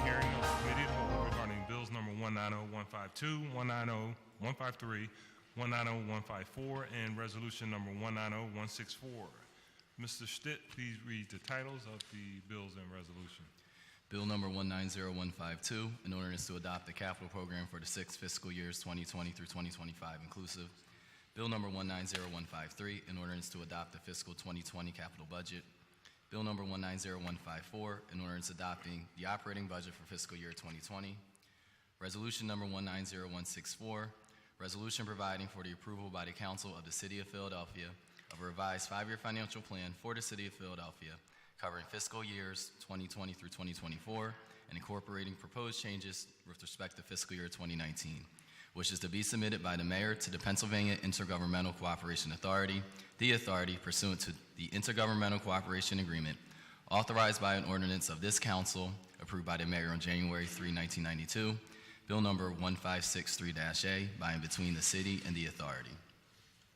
hearing of the Committee of the Whole regarding bills number 190152, 190153, 190154, and resolution number 190164. Mr. Stitt, please read the titles of the bills and resolution. Bill number 190152, an ordinance to adopt the capital program for the 6 fiscal years 2020 through 2025 inclusive. Bill number 190153, an ordinance to adopt the fiscal 2020 capital budget. Bill number 190154, an ordinance adopting the operating budget for fiscal year 2020. Resolution number 190164, resolution providing for the approval by the Council of the City of Philadelphia of a revised 5-year financial plan for the City of Philadelphia covering fiscal years 2020 through 2024 and incorporating proposed changes with respect to fiscal year 2019, which is to be submitted by the Mayor to the Pennsylvania Intergovernmental Cooperation Authority, the authority pursuant to the Intergovernmental Cooperation Agreement, authorized by an ordinance of this Council, approved by the Mayor on January 3, 1992, Bill number 1563-A, by and between the City and the authority.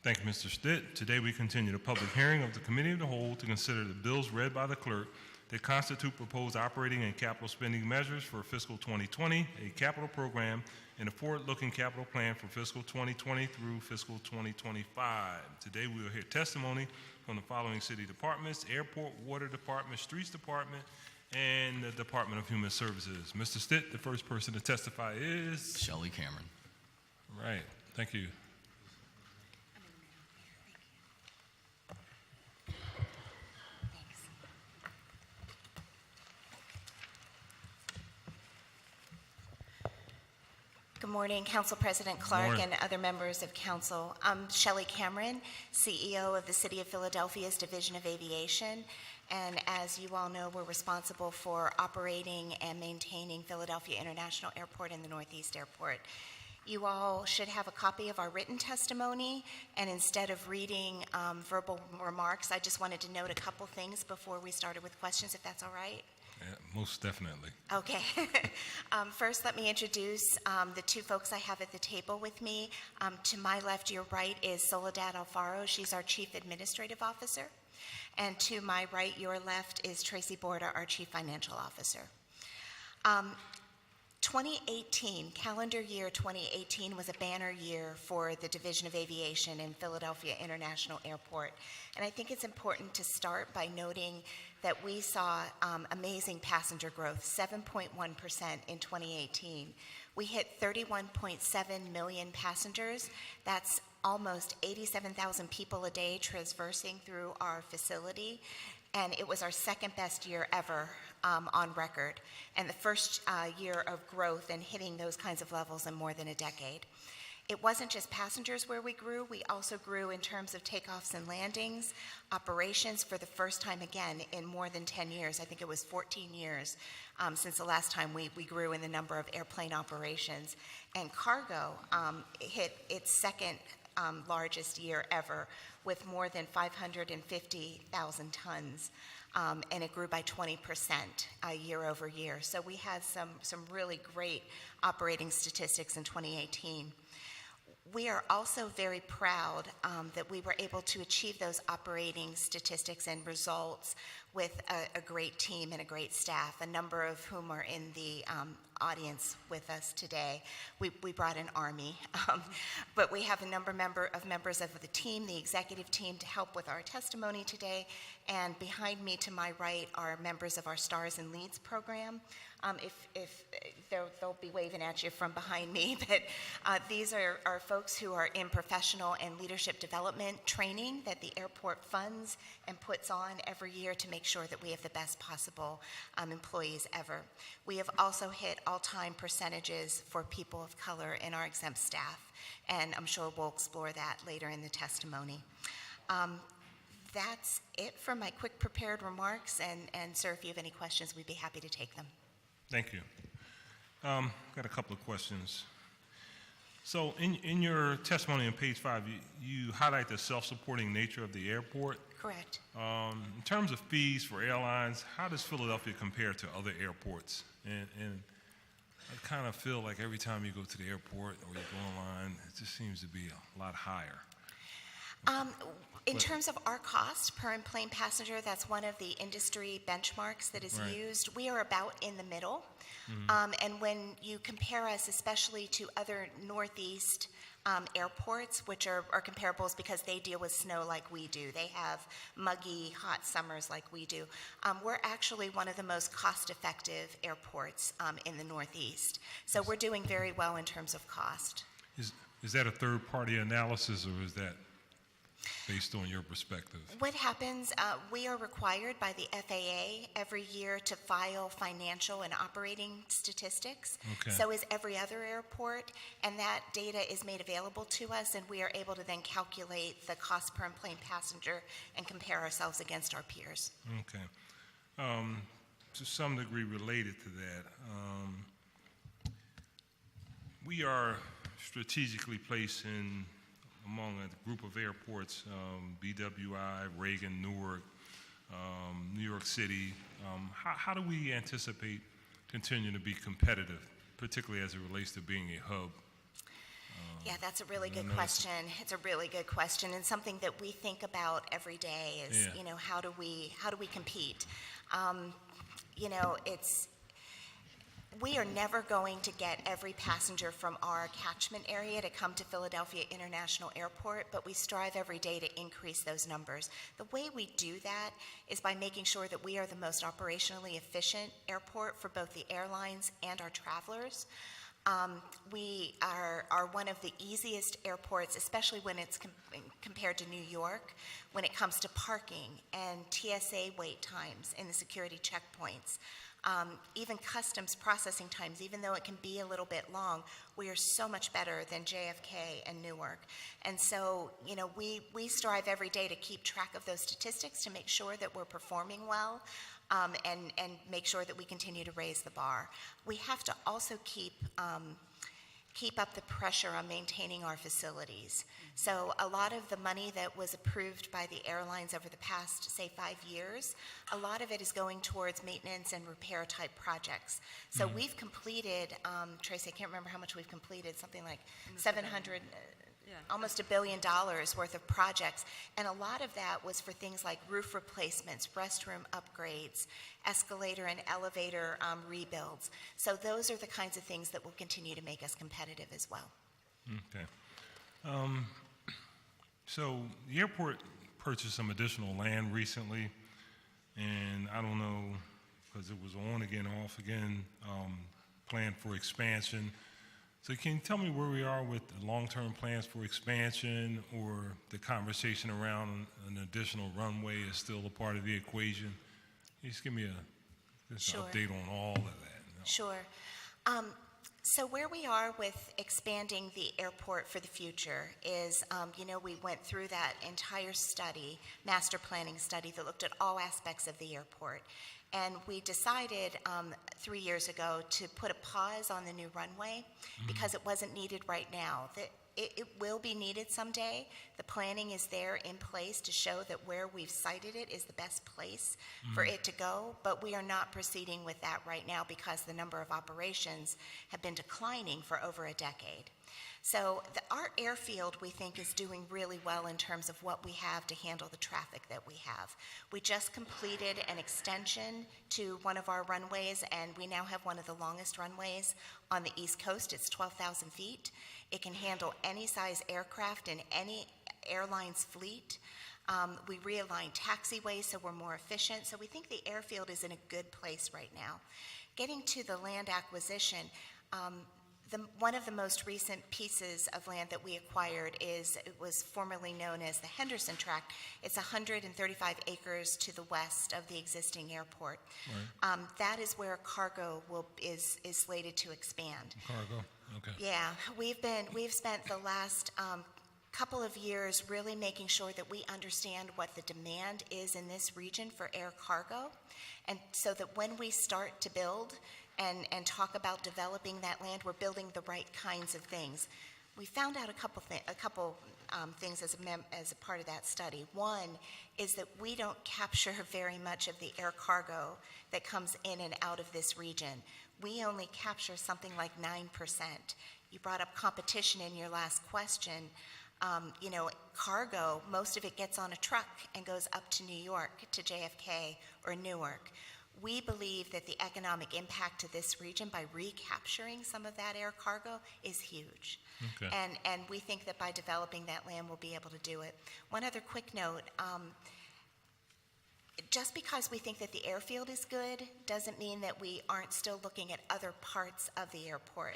Thank you, Mr. Stitt. Today we continue the public hearing of the Committee of the Whole to consider the bills read by the clerk that constitute proposed operating and capital spending measures for fiscal 2020, a capital program, and a forward-looking capital plan for fiscal 2020 through fiscal 2025. Today we will hear testimony from the following city departments: Airport, Water Department, Streets Department, and the Department of Human Services. Mr. Stitt, the first person to testify is? Shelley Cameron. All right, thank you. Good morning, Council President Clark and other members of Council. I'm Shelley Cameron, CEO of the City of Philadelphia's Division of Aviation, and as you all know, we're responsible for operating and maintaining Philadelphia International Airport and the Northeast Airport. You all should have a copy of our written testimony, and instead of reading verbal remarks, I just wanted to note a couple things before we started with questions, if that's all right. Yeah, most definitely. Okay. First, let me introduce the two folks I have at the table with me. To my left, your right, is Soledad Alfaro. She's our Chief Administrative Officer. And to my right, your left, is Tracy Borda, our Chief Financial Officer. 2018, calendar year 2018, was a banner year for the Division of Aviation in Philadelphia International Airport. And I think it's important to start by noting that we saw amazing passenger growth, 7.1% in 2018. We hit 31.7 million passengers. That's almost 87,000 people a day traversing through our facility. And it was our second best year ever on record, and the first year of growth and hitting those kinds of levels in more than a decade. It wasn't just passengers where we grew. We also grew in terms of takeoffs and landings, operations for the first time again in more than 10 years. I think it was 14 years since the last time we grew in the number of airplane operations. And cargo hit its second largest year ever with more than 550,000 tons. And it grew by 20% year over year. So we had some really great operating statistics in 2018. We are also very proud that we were able to achieve those operating statistics and results with a great team and a great staff, a number of whom are in the audience with us today. We brought an army, but we have a number of members of the team, the executive team, to help with our testimony today. And behind me to my right are members of our Stars and Leads program. If they'll be waving at you from behind me, but these are folks who are in professional and leadership development training that the airport funds and puts on every year to make sure that we have the best possible employees ever. We have also hit all-time percentages for people of color in our exempt staff, and I'm sure we'll explore that later in the testimony. That's it for my quick prepared remarks, and sir, if you have any questions, we'd be happy to take them. Thank you. Got a couple of questions. So in your testimony on page 5, you highlight the self-supporting nature of the airport. Correct. In terms of fees for airlines, how does Philadelphia compare to other airports? And I kind of feel like every time you go to the airport or you go online, it just seems to be a lot higher. In terms of our cost per plane passenger, that's one of the industry benchmarks that is Right. used. We are about in the middle. And when you compare us, especially to other Northeast airports, which are comparables because they deal with snow like we do. They have muggy, hot summers like we do. We're actually one of the most cost-effective airports in the Northeast. So we're doing very well in terms of cost. Is that a third-party analysis, or is that based on your perspective? What happens, we are required by the FAA every year to file financial and operating statistics. Okay. So is every other airport, and that data is made available to us, and we are able to then calculate the cost per plane passenger and compare ourselves against our peers. Okay. To some degree related to that, we are strategically placed among a group of airports, BWI, Reagan, Newark, New York City. How do we anticipate continuing to be competitive, particularly as it relates to being a hub? Yeah, that's a really good question. It's a really good question, and something that we think about every day is, Yeah. How do we compete? We are never going to get every passenger from our catchment area to come to Philadelphia International Airport, but we strive every day to increase those numbers. The way we do that is by making sure that we are the most operationally efficient airport for both the airlines and our travelers. We are one of the easiest airports, especially when it's compared to New York, when it comes to parking and TSA wait times in the security checkpoints. Even customs processing times, even though it can be a little bit long, we are so much better than JFK and Newark. And so, we strive every day to keep track of those statistics to make sure that we're performing well, and make sure that we continue to raise the bar. We have to also keep up the pressure on maintaining our facilities. So a lot of the money that was approved by the airlines over the past, say, 5 years, a lot of it is going towards maintenance and repair type projects. So we've completed, Tracy, I can't remember how much we've completed, something like 700, almost $1 billion worth of projects. And a lot of that was for things like roof replacements, restroom upgrades, escalator and elevator rebuilds. So those are the kinds of things that will continue to make us competitive as well. Okay. So the airport purchased some additional land recently, and I don't know, because it was on again, off again, plan for expansion. So can you tell me where we are with the long-term plans for expansion, or the conversation around an additional runway is still a part of the equation? Can you just give me an Sure. update on all of that? Sure. So where we are with expanding the airport for the future is, we went through that entire study, master planning study that looked at all aspects of the airport. And we decided 3 years ago to put a pause on the new runway because it wasn't needed right now. It will be needed someday. The planning is there in place to show that where we've sited it is the best place for it to go, but we are not proceeding with that right now because the number of operations have been declining for over a decade. So our airfield, we think, is doing really well in terms of what we have to handle the traffic that we have. We just completed an extension to one of our runways, and we now have one of the longest runways on the East Coast. It's 12,000 feet. It can handle any size aircraft in any airline's fleet. We realigned taxiways so we're more efficient. So we think the airfield is in a good place right now. Getting to the land acquisition, one of the most recent pieces of land that we acquired it was formerly known as the Henderson Tract. It's 135 acres to the west of the existing airport. Right. That is where cargo is slated to expand. Cargo, okay. Yeah, we've spent the last couple of years really making sure that we understand what the demand is in this region for air cargo, and so that when we start to build and talk about developing that land, we're building the right kinds of things. We found out a couple things as a part of that study. One is that we don't capture very much of the air cargo that comes in and out of this region. We only capture something like 9%. You brought up competition in your last question. cargo, most of it gets on a truck and goes up to New York, to JFK or Newark. We believe that the economic impact to this region by recapturing some of that air cargo is huge. Okay. And we think that by developing that land, we'll be able to do it. One other quick note, just because we think that the airfield is good doesn't mean that we aren't still looking at other parts of the airport.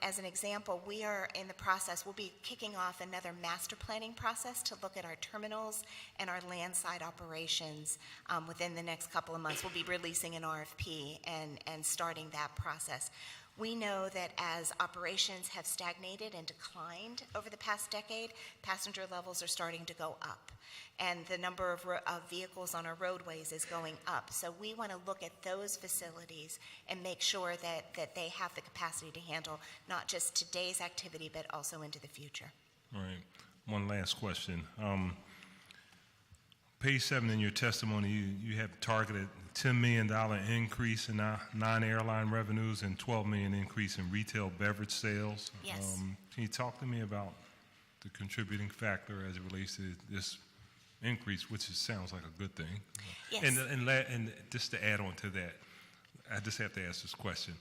As an example, we are in the process, we'll be kicking off another master planning process to look at our terminals and our landside operations within the next couple of months. We'll be releasing an RFP and starting that process. We know that as operations have stagnated and declined over the past decade, passenger levels are starting to go up, and the number of vehicles on our roadways is going up. So we want to look at those facilities and make sure that they have the capacity to handle not just today's activity, but also into the future. All right. One last question. Page 7 in your testimony, you have targeted $10 million increase in non-airline revenues and $12 million increase in retail beverage sales. Yes. Can you talk to me about the contributing factor as it relates to this increase, which sounds like a good thing? Yes. And just to add on to that, I just have to ask this question.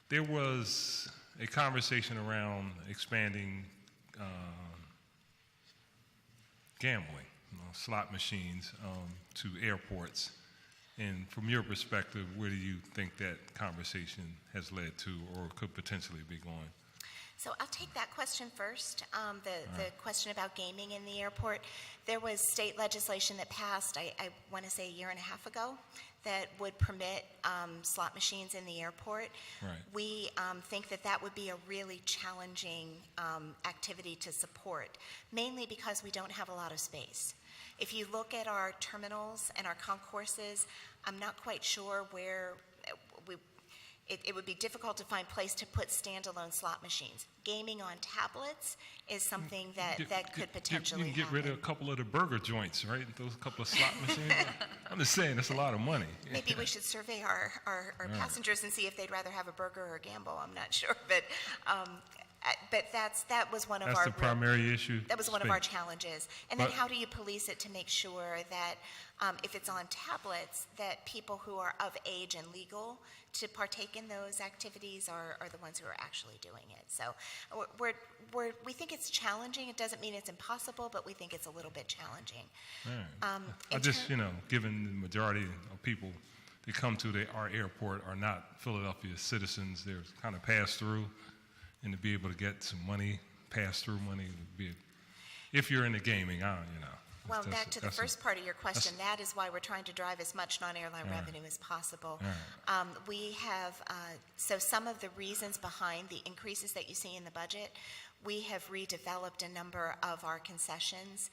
There was a conversation around expanding gambling, slot machines to airports. And from your perspective, where do you think that conversation has led to or could potentially be going? So I'll take that question first, the question about gaming in the airport. There was state legislation that passed, I want to say a year and a half ago, that would permit slot machines in the airport. Right. We think that that would be a really challenging activity to support, mainly because we don't have a lot of space. If you look at our terminals and our concourses, I'm not quite sure where it would be difficult to find place to put standalone slot machines. Gaming on tablets is something that could potentially You can get rid of a couple of the burger joints, right? Those couple of slot machines. I'm just saying, it's a lot of money. Maybe we should survey our passengers and see if they'd rather have a burger or gamble. I'm not sure, but that was one of That's our the primary issue. That was one of space. our challenges. And then how do you police it to make sure that if it's on tablets, that people who are of age and legal to partake in those activities are the ones who are actually doing it. So we think it's challenging. It doesn't mean it's impossible, but we think it's a little bit challenging. Right. Given the majority of people that come to our airport are not Philadelphia citizens, they're kind of pass through. And to be able to get some money, pass-through money, would be, if you're into gaming, Well, back to the first part of your question, that is why we're trying to drive as much non-airline revenue as possible. We have, so some of the reasons behind the increases that you see in the budget, we have redeveloped a number of our concessions.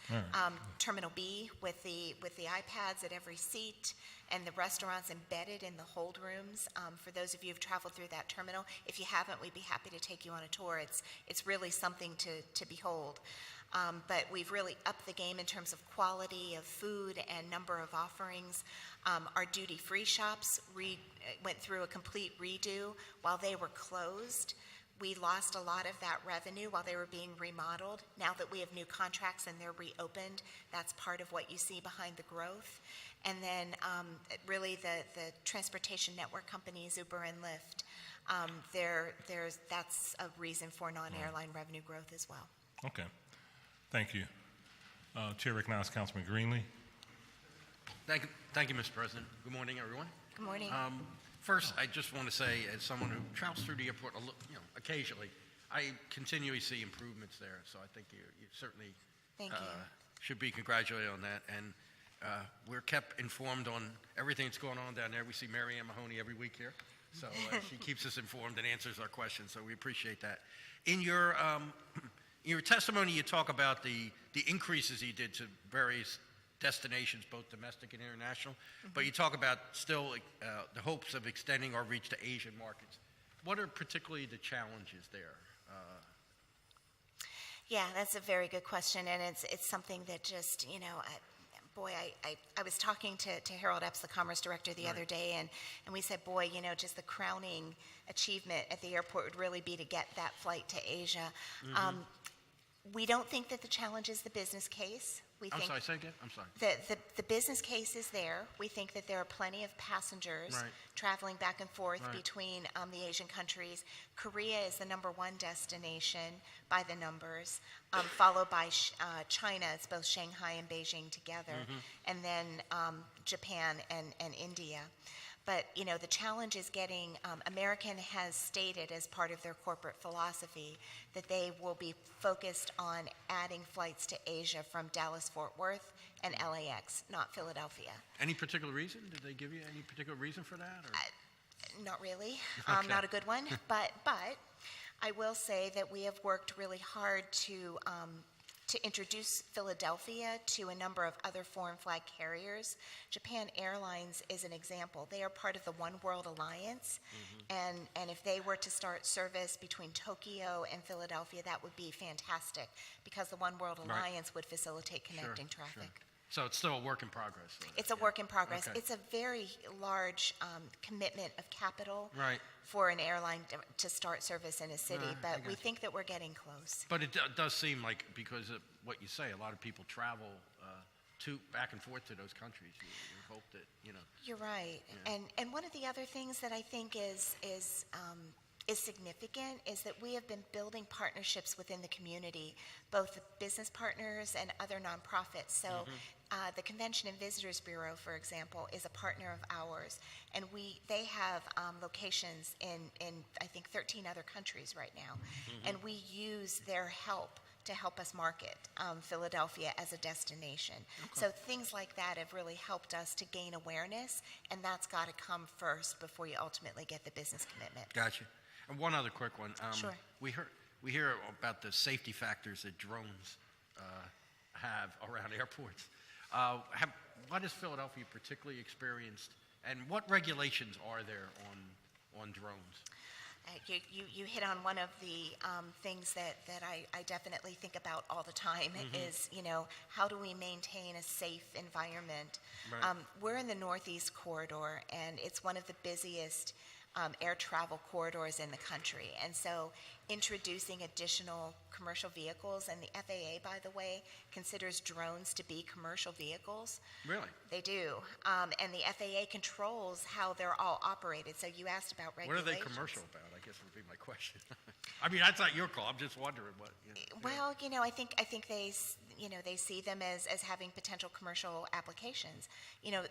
Terminal B with the iPads at every seat, and the restaurants embedded in the hold rooms. For those of you who've traveled through that terminal, if you haven't, we'd be happy to take you on a tour. It's really something to behold. But we've really upped the game in terms of quality of food and number of offerings. Our duty-free shops went through a complete redo while they were closed. We lost a lot of that revenue while they were being remodeled. Now that we have new contracts and they're reopened, that's part of what you see behind the growth. And then really the transportation network companies, Uber and Lyft, that's a reason for non-airline revenue growth as well. Okay. Thank you. Chair recognizes Councilman Greenlee. Thank you, Mr. President. Good morning, everyone. Good morning. First, I just want to say, as someone who travels through the airport, occasionally, I continually see improvements there. So I think you certainly should be congratulated on that. And we're kept informed on everything that's going on down there. We see Mary Ann Mahoney every week here, so she keeps us informed and answers our questions. So we appreciate that. In your testimony, you talk about the increases he did to various destinations, both domestic and international, but you talk about still the hopes of extending our reach to Asian markets. What are particularly the challenges there? Yeah, that's a very good question, and it's something that just, I was talking to Harold Epps, the Commerce Director, the other day, and we said, just the crowning achievement at the airport would really be to get that flight to Asia. We don't think that the challenge is the business case. We I'm think sorry, say again? I'm sorry. the business case is there. We think that there are plenty of passengers Right. traveling back and forth Right. between the Asian countries. Korea is the #1 destination by the numbers, followed by China. It's both Shanghai and Beijing together, and then Japan and India. But, you know, the challenge is getting, American has stated as part of their corporate philosophy that they will be focused on adding flights to Asia from Dallas-Fort Worth and LAX, not Philadelphia. Any particular reason? Did they give you any particular reason for that? Or? Not really, Okay. not a good one, but I will say that we have worked really hard to introduce Philadelphia to a number of other foreign flag carriers. Japan Airlines is an example. They are part of the One World Alliance, and if they were to start service between Tokyo and Philadelphia, that would be fantastic, because the One World Right. Alliance would facilitate connecting Sure. traffic. So it's still a work in progress? It's a work in progress. Okay. It's a very large commitment of capital Right. for an airline to start service in a city, I but we got you. think that we're getting close. But it does seem like, because of what you say, a lot of people travel back and forth to those countries. You hope that, you know. You're right. Yeah. And one of the other things that I think is significant is that we have been building partnerships within the community, both the business partners and other nonprofits. So the Convention and Visitors Bureau, for example, is a partner of ours, and they have locations in I think 13 other countries right now, and we use their help to help us market Philadelphia as a destination. So things like that have really helped us to gain awareness, and that's got to come first before you ultimately get the business commitment. Gotcha. And one other quick one. Sure. We hear about the safety factors that drones have around airports. What has Philadelphia particularly experienced, and what regulations are there on drones? You hit on one of the things that I definitely think about all the time is, you know, how do we maintain a safe environment? Right. We're in the Northeast Corridor, and it's one of the busiest air travel corridors in the country. And so introducing additional commercial vehicles, and the FAA, by the way, considers drones to be commercial vehicles. Really? They do. And the FAA controls how they're all operated. So you asked about What are regulations. they commercial about, I guess would be my question. I mean, that's not your call. I'm just wondering what. You know. Well, you know, I think they, you know, they see them as having potential commercial applications. You know,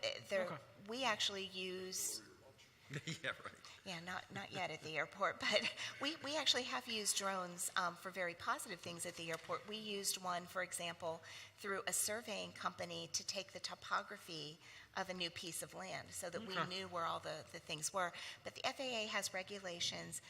we actually use. Yeah, right. Yeah, not yet at the airport, but we actually have used drones for very positive things at the airport. We used one, for example, through a surveying company to take the topography of a new piece of land so that we knew where all the things were. But the FAA has regulations.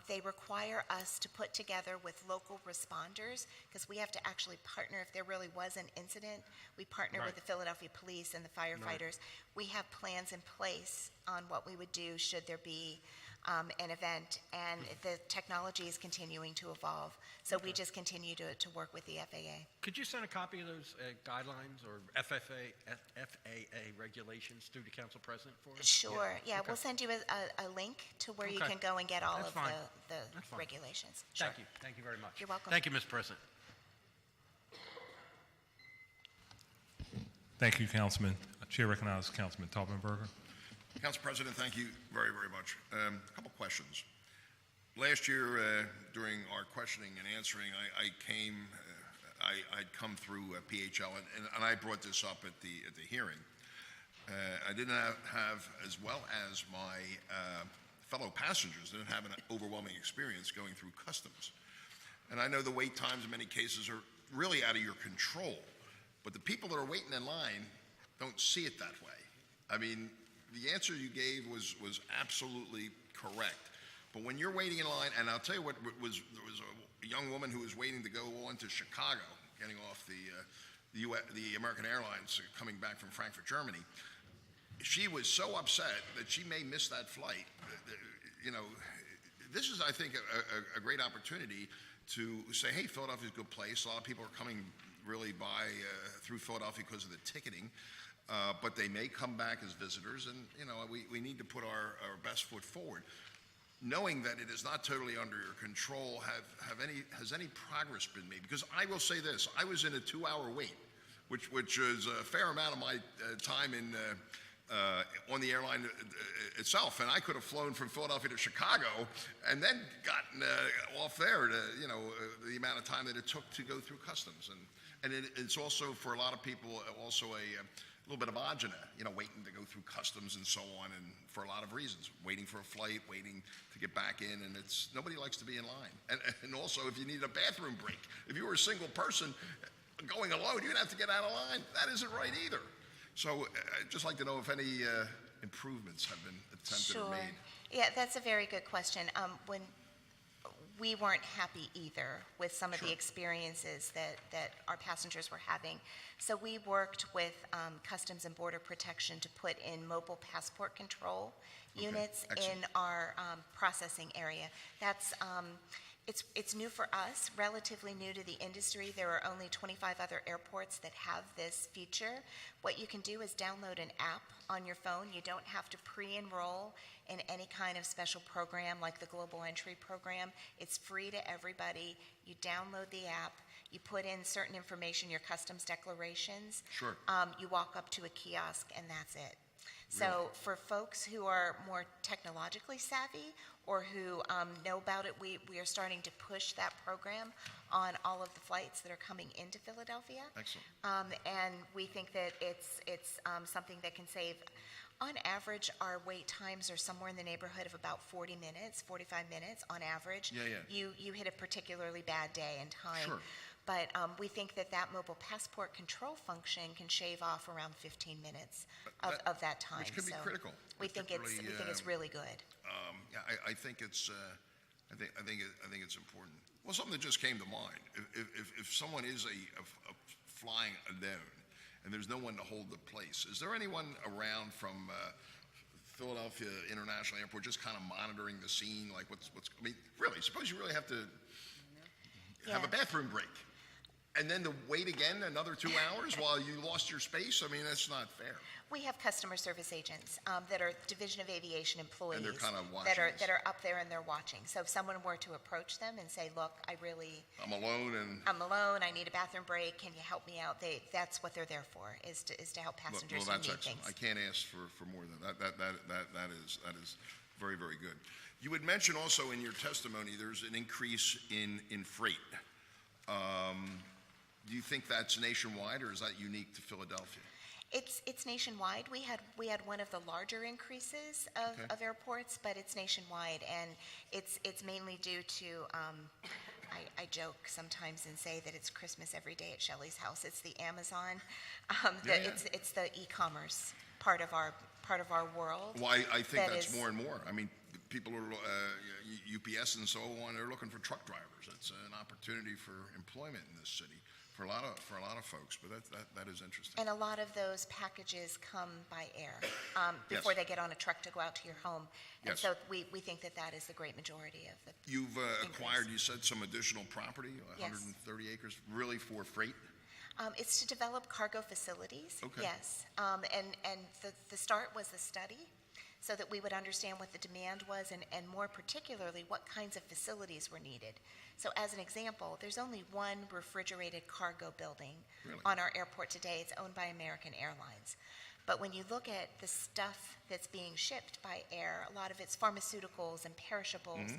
They require us to put together with local responders, because we have to actually partner. If there really was an incident, we partner with the Philadelphia police and the firefighters. We have plans in place on what we would do should there be an event, and the technology is continuing to evolve. So we just continue to work with the FAA. Could you send a copy of those guidelines or FAA regulations through the council president for us? Sure. Yeah, we'll send you a link to where you can go and get all That's of fine. the That's fine. regulations. Sure. Thank you. Thank you very much. You're welcome. Thank you, Ms. President. Thank you, Councilman. Chair recognizes Councilman Taubenberger. Council President, thank you very, very much. A couple questions. Last year, during our questioning and answering, I'd come through PHL, and I brought this up at the hearing. I didn't have, as well as my fellow passengers, didn't have an overwhelming experience going through customs. And I know the wait times in many cases are really out of your control, but the people that are waiting in line don't see it that way. I mean, the answer you gave was absolutely correct. But when you're waiting in line, and I'll tell you what, there was a young woman who was waiting to go on to Chicago, getting off the American Airlines coming back from Frankfurt, Germany. She was so upset that she may miss that flight. You know, this is, I think, a great opportunity to say, hey, Philadelphia's a good place. A lot of people are coming really by through Philadelphia because of the ticketing. But they may come back as visitors, and, you know, we need to put our best foot forward. knowing that it is not totally under your control, has any progress been made? Because I will say this, I was in a 2-hour wait, which is a fair amount of my time on the airline itself, and I could have flown from Philadelphia to Chicago and then gotten off there to, the amount of time that it took to go through customs. And it's also, for a lot of people, also a little bit of agita, waiting to go through customs and so on, and for a lot of reasons, waiting for a flight, waiting to get back in, and nobody likes to be in line. And also, if you need a bathroom break, if you were a single person going alone, you'd have to get out of line. That isn't right either. So I'd just like to know if any improvements have been attempted or made. Yeah, that's a very good question. When we weren't happy either with some of the experiences that our passengers were having. So we worked with Customs and Border Protection to put in mobile passport control units in our processing area. That's it's new for us, relatively new to the industry. There are only 25 other airports that have this feature. What you can do is download an app on your phone. You don't have to pre-enroll in any kind of special program like the Global Entry program. It's free to everybody. You download the app. You put in certain information, your customs declarations. Sure. You walk up to a kiosk, and that's it. So for folks who are more technologically savvy or who know about it, we are starting to push that program on all of the flights that are coming into Philadelphia. Excellent. And we think that it's something that can save. On average, our wait times are somewhere in the neighborhood of about 40 minutes, 45 minutes on average. Yeah. You hit a particularly bad day and time. Sure. But we think that mobile passport control function can shave off around 15 minutes of that time. Which could be critical. We think it's really good. Yeah, I think it's I think it's important. Well, something that just came to mind: if someone is flying alone and there's no one to hold the place, is there anyone around from Philadelphia International Airport just kind of monitoring the scene? Like what's I mean, really? Suppose you really have to have a bathroom break, and then to wait again another 2 hours while you lost your space? I mean, that's not fair. We have customer service agents that are Division of Aviation employees And they're kind of watching that are up there and they're watching. So if someone were to approach them and say, "Look, I'm alone. I need a bathroom break. Can you help me out?" That's what they're there for, is to help passengers well, that's who need excellent. things. I can't ask for more than that. That is very, very good. You had mentioned also in your testimony there's an increase in freight. Do you think that's nationwide, or is that unique to Philadelphia? It's nationwide. We had one of the larger increases of airports, but it's nationwide, and it's mainly due to. I joke sometimes and say that it's Christmas every day at Shelley's house. It's the Amazon. It's the e-commerce part of our world. Well, I think that's more and more. I mean, people are UPS and so on. They're looking for truck drivers. It's an opportunity for employment in this city for a lot of folks. But that is interesting. And a lot of those packages come by air before they get on a truck to go out to your home. And so we think that is the great majority of the. You've acquired, you said, some additional property, 130 acres, really for freight. It's to develop cargo facilities. Okay. Yes. And the start was the study, so that we would understand what the demand was and more particularly what kinds of facilities were needed. So as an example, there's only one refrigerated cargo building on our airport today. It's owned by American Airlines. But when you look at the stuff that's being shipped by air, a lot of it's pharmaceuticals and perishables.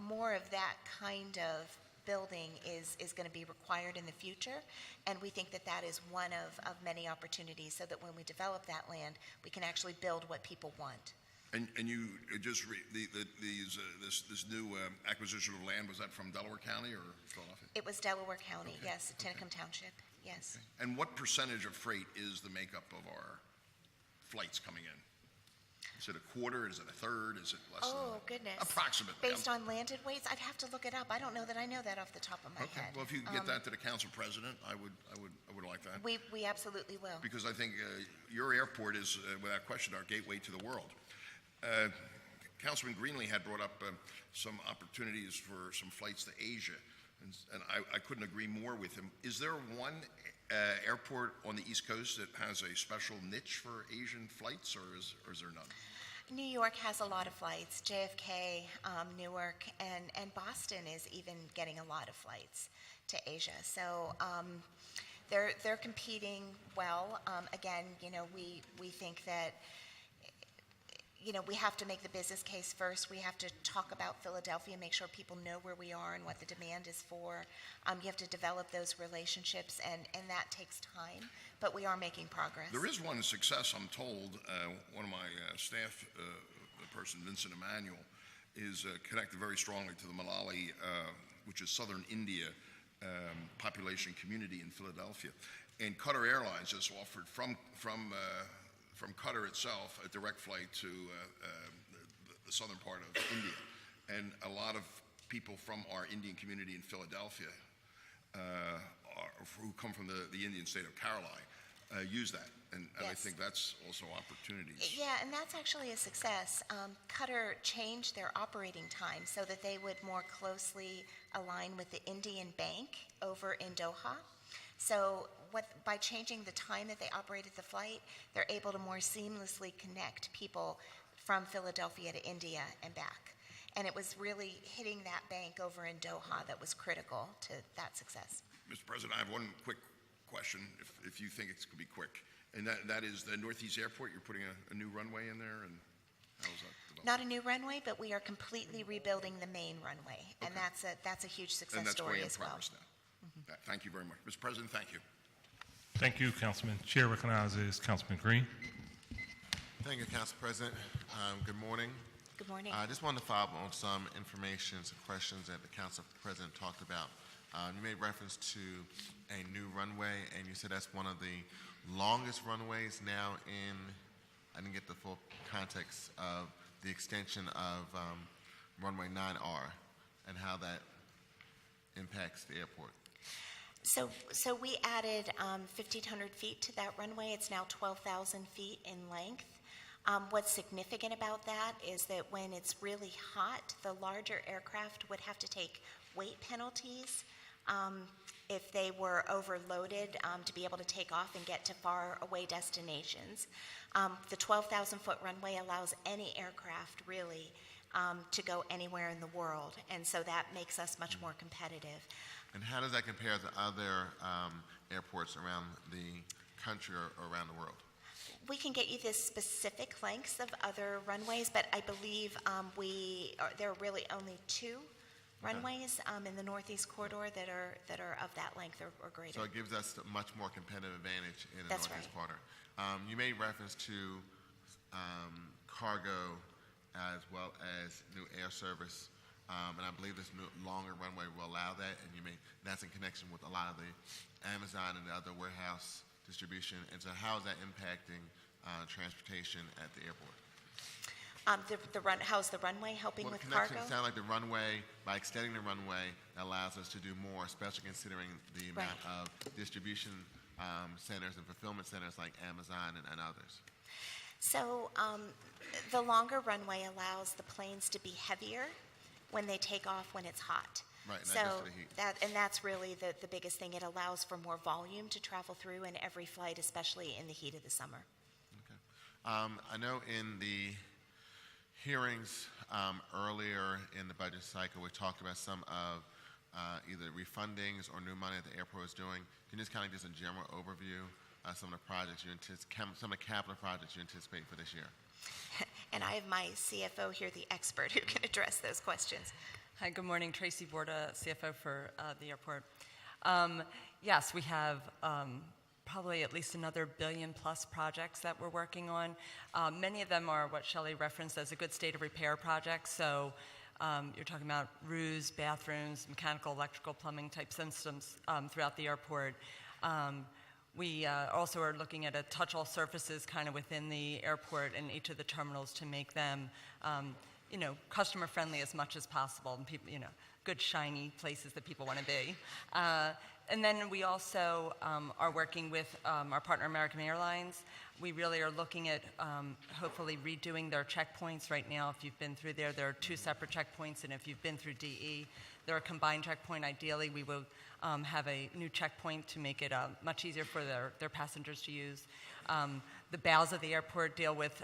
More of that kind of building is going to be required in the future, and we think that is one of many opportunities, so that when we develop that land, we can actually build what people want. And you just this new acquisition of land, was that from Delaware County or Philadelphia? It was Delaware County, yes, Tinicum Township, yes. Okay. And what percentage of freight is the makeup of our flights coming in? Is it a quarter? Is it a third? Is it less than? Oh, goodness. Approximately. Based on landed weights? I'd have to look it up. I don't know that I know that off the top of my head. Well, if you could get that to the council president, I would like that. We absolutely will. Because I think your airport is, without question, our gateway to the world. Councilman Greenlee had brought up some opportunities for some flights to Asia, and I couldn't agree more with him. Is there one airport on the East Coast that has a special niche for Asian flights, or is there none? New York has a lot of flights, JFK, Newark, and Boston is even getting a lot of flights to Asia. So they're competing well. Again, we think that we have to make the business case first. We have to talk about Philadelphia, make sure people know where we are and what the demand is for. You have to develop those relationships, and that takes time, but we are making progress. There is one success, I'm told. One of my staff, the person, Vincent Emanuel, is connected very strongly to the Malali, which is southern India, population community in Philadelphia. And Qatar Airlines has offered from Qatar itself a direct flight to the southern part of India. And a lot of people from our Indian community in Philadelphia who come from the Indian state of Kerala use that. And I Yes. think that's also opportunities. Yeah, and that's actually a success. Qatar changed their operating time so that they would more closely align with the Indian Bank over in Doha. So by changing the time that they operated the flight, they're able to more seamlessly connect people from Philadelphia to India and back. And it was really hitting that bank over in Doha that was critical to that success. Mr. President, I have one quick question, if you think it's going to be quick. And that is the Northeast Airport. You're putting a new runway in there, and how's that developed? Not a new runway, but we are completely rebuilding the main runway. And Okay. that's a huge And success that's story going in as well. progress now. Thank you very much. Mr. President, thank you. Thank you, Councilman. Chair recognizes Councilman Green. Thank you, Council President. Good morning. Good morning. I just wanted to follow up on some information, some questions that the Council President talked about. You made reference to a new runway, and you said that's one of the longest runways now I didn't get the full context of the extension of runway 9R and how that impacts the airport. So we added 1,500 feet to that runway. It's now 12,000 feet in length. What's significant about that is that when it's really hot, the larger aircraft would have to take weight penalties if they were overloaded to be able to take off and get to far away destinations. The 12,000-foot runway allows any aircraft really to go anywhere in the world, and so that makes us much more competitive. And how does that compare to other airports around the country or around the world? We can get you the specific lengths of other runways, but I believe there are really only two runways in the Northeast Corridor that are of that length or greater. So it gives us a much more competitive advantage in the That's Northeast right. Corridor. You made reference to cargo as well as new air service, and I believe this new longer runway will allow that, and that's in connection with a lot of the Amazon and the other warehouse distribution. And so how is that impacting transportation at the airport? How's the runway helping with connection, cargo? it sounds like the runway, by extending the runway, allows us to do more, especially considering the amount of distribution centers and fulfillment centers like Amazon and others. So the longer runway allows the planes to be heavier when they take off when it's hot. Right, not so just for the heat. that's really the biggest thing. It allows for more volume to travel through in every flight, especially in the heat of the summer. Okay. I know in the hearings earlier in the budget cycle, we talked about some of either refundings or new money that the airport is doing. Can you just kind of give us a general overview of some of the projects some of the capital projects you anticipate for this year? And I have my CFO here, the expert, who can address those questions. Hi, good morning. Tracy Borda, CFO for the airport. Yes, we have probably at least another billion-plus projects that we're working on. Many of them are what Shelley referenced as a good state of repair projects. So you're talking about roofs, bathrooms, mechanical, electrical, plumbing type systems throughout the airport. We also are looking at touch-all surfaces kind of within the airport and each of the terminals to make them, customer-friendly as much as possible, and people, good shiny places that people want to be. And then we also are working with our partner American Airlines. We really are looking at hopefully redoing their checkpoints. Right now, if you've been through there are two separate checkpoints, and if you've been through DE, they're a combined checkpoint. Ideally, we will have a new checkpoint to make it much easier for their passengers to use. The bowels of the airport deal with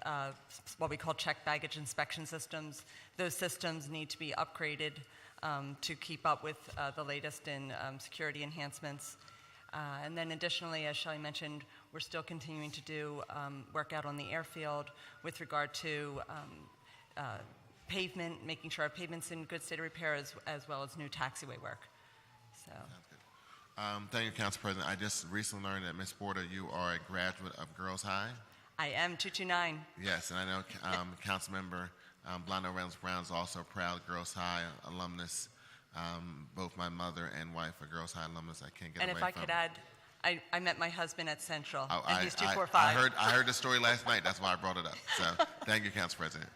what we call checked baggage inspection systems. Those systems need to be upgraded to keep up with the latest in security enhancements. And then additionally, as Shelley mentioned, we're still continuing to do work out on the airfield with regard to pavement, making sure our pavement's in good state of repair, as well as new taxiway work. So. Thank you, Council President. I just recently learned that Ms. Porter, you are a graduate of Girls High. I am 229. Yes, and I know Councilmember Blondo Reynolds Brown is also a proud Girls High alumnus. Both my mother and wife are Girls High alumnus. I can't get And away if I from could it. add, I met my husband at Central, Oh, and he's 245. I heard the story last night. That's why I brought it up. So thank you, Council President.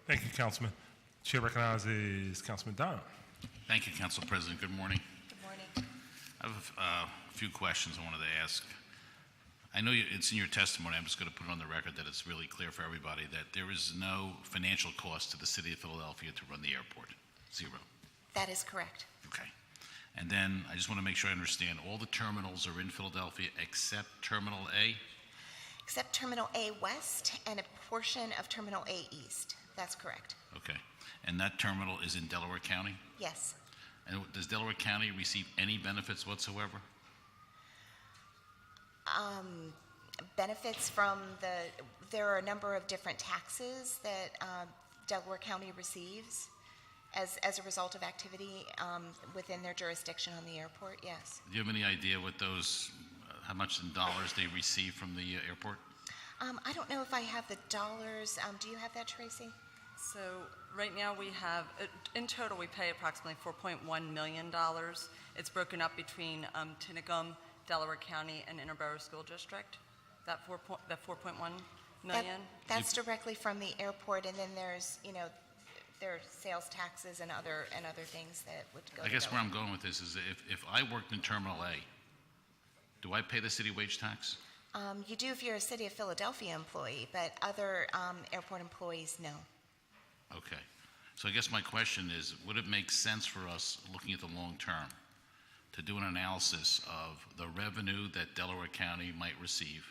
Thank you, Councilman. Chair recognizes Councilman Down. Thank you, Council President. Good morning. Good morning. I have a few questions I wanted to ask. I know it's in your testimony. I'm just going to put it on the record that it's really clear for everybody that there is no financial cost to the city of Philadelphia to run the airport. Zero. That is correct. Okay. And then I just want to make sure I understand. All the terminals are in Philadelphia except Terminal A? Except Terminal A West and a portion of Terminal A East. That's correct. Okay. And that terminal is in Delaware County? Yes. And does Delaware County receive any benefits whatsoever? Benefits from there are a number of different taxes that Delaware County receives as a result of activity within their jurisdiction on the airport, yes. Do you have any idea what those, how much in dollars they receive from the airport? I don't know if I have the dollars. Do you have that, Tracy? So right now we have, in total, we pay approximately $4.1 million. It's broken up between Tinicum, Delaware County, and Interborough School District. That 4.1 million. That's directly from the airport, and then there's, there are sales taxes and other things that would go. I guess where I'm going with this is if I worked in Terminal A, do I pay the city wage tax? You do if you're a City of Philadelphia employee, but other airport employees, no. Okay. So I guess my question is, would it make sense for us, looking at the long term, to do an analysis of the revenue that Delaware County might receive,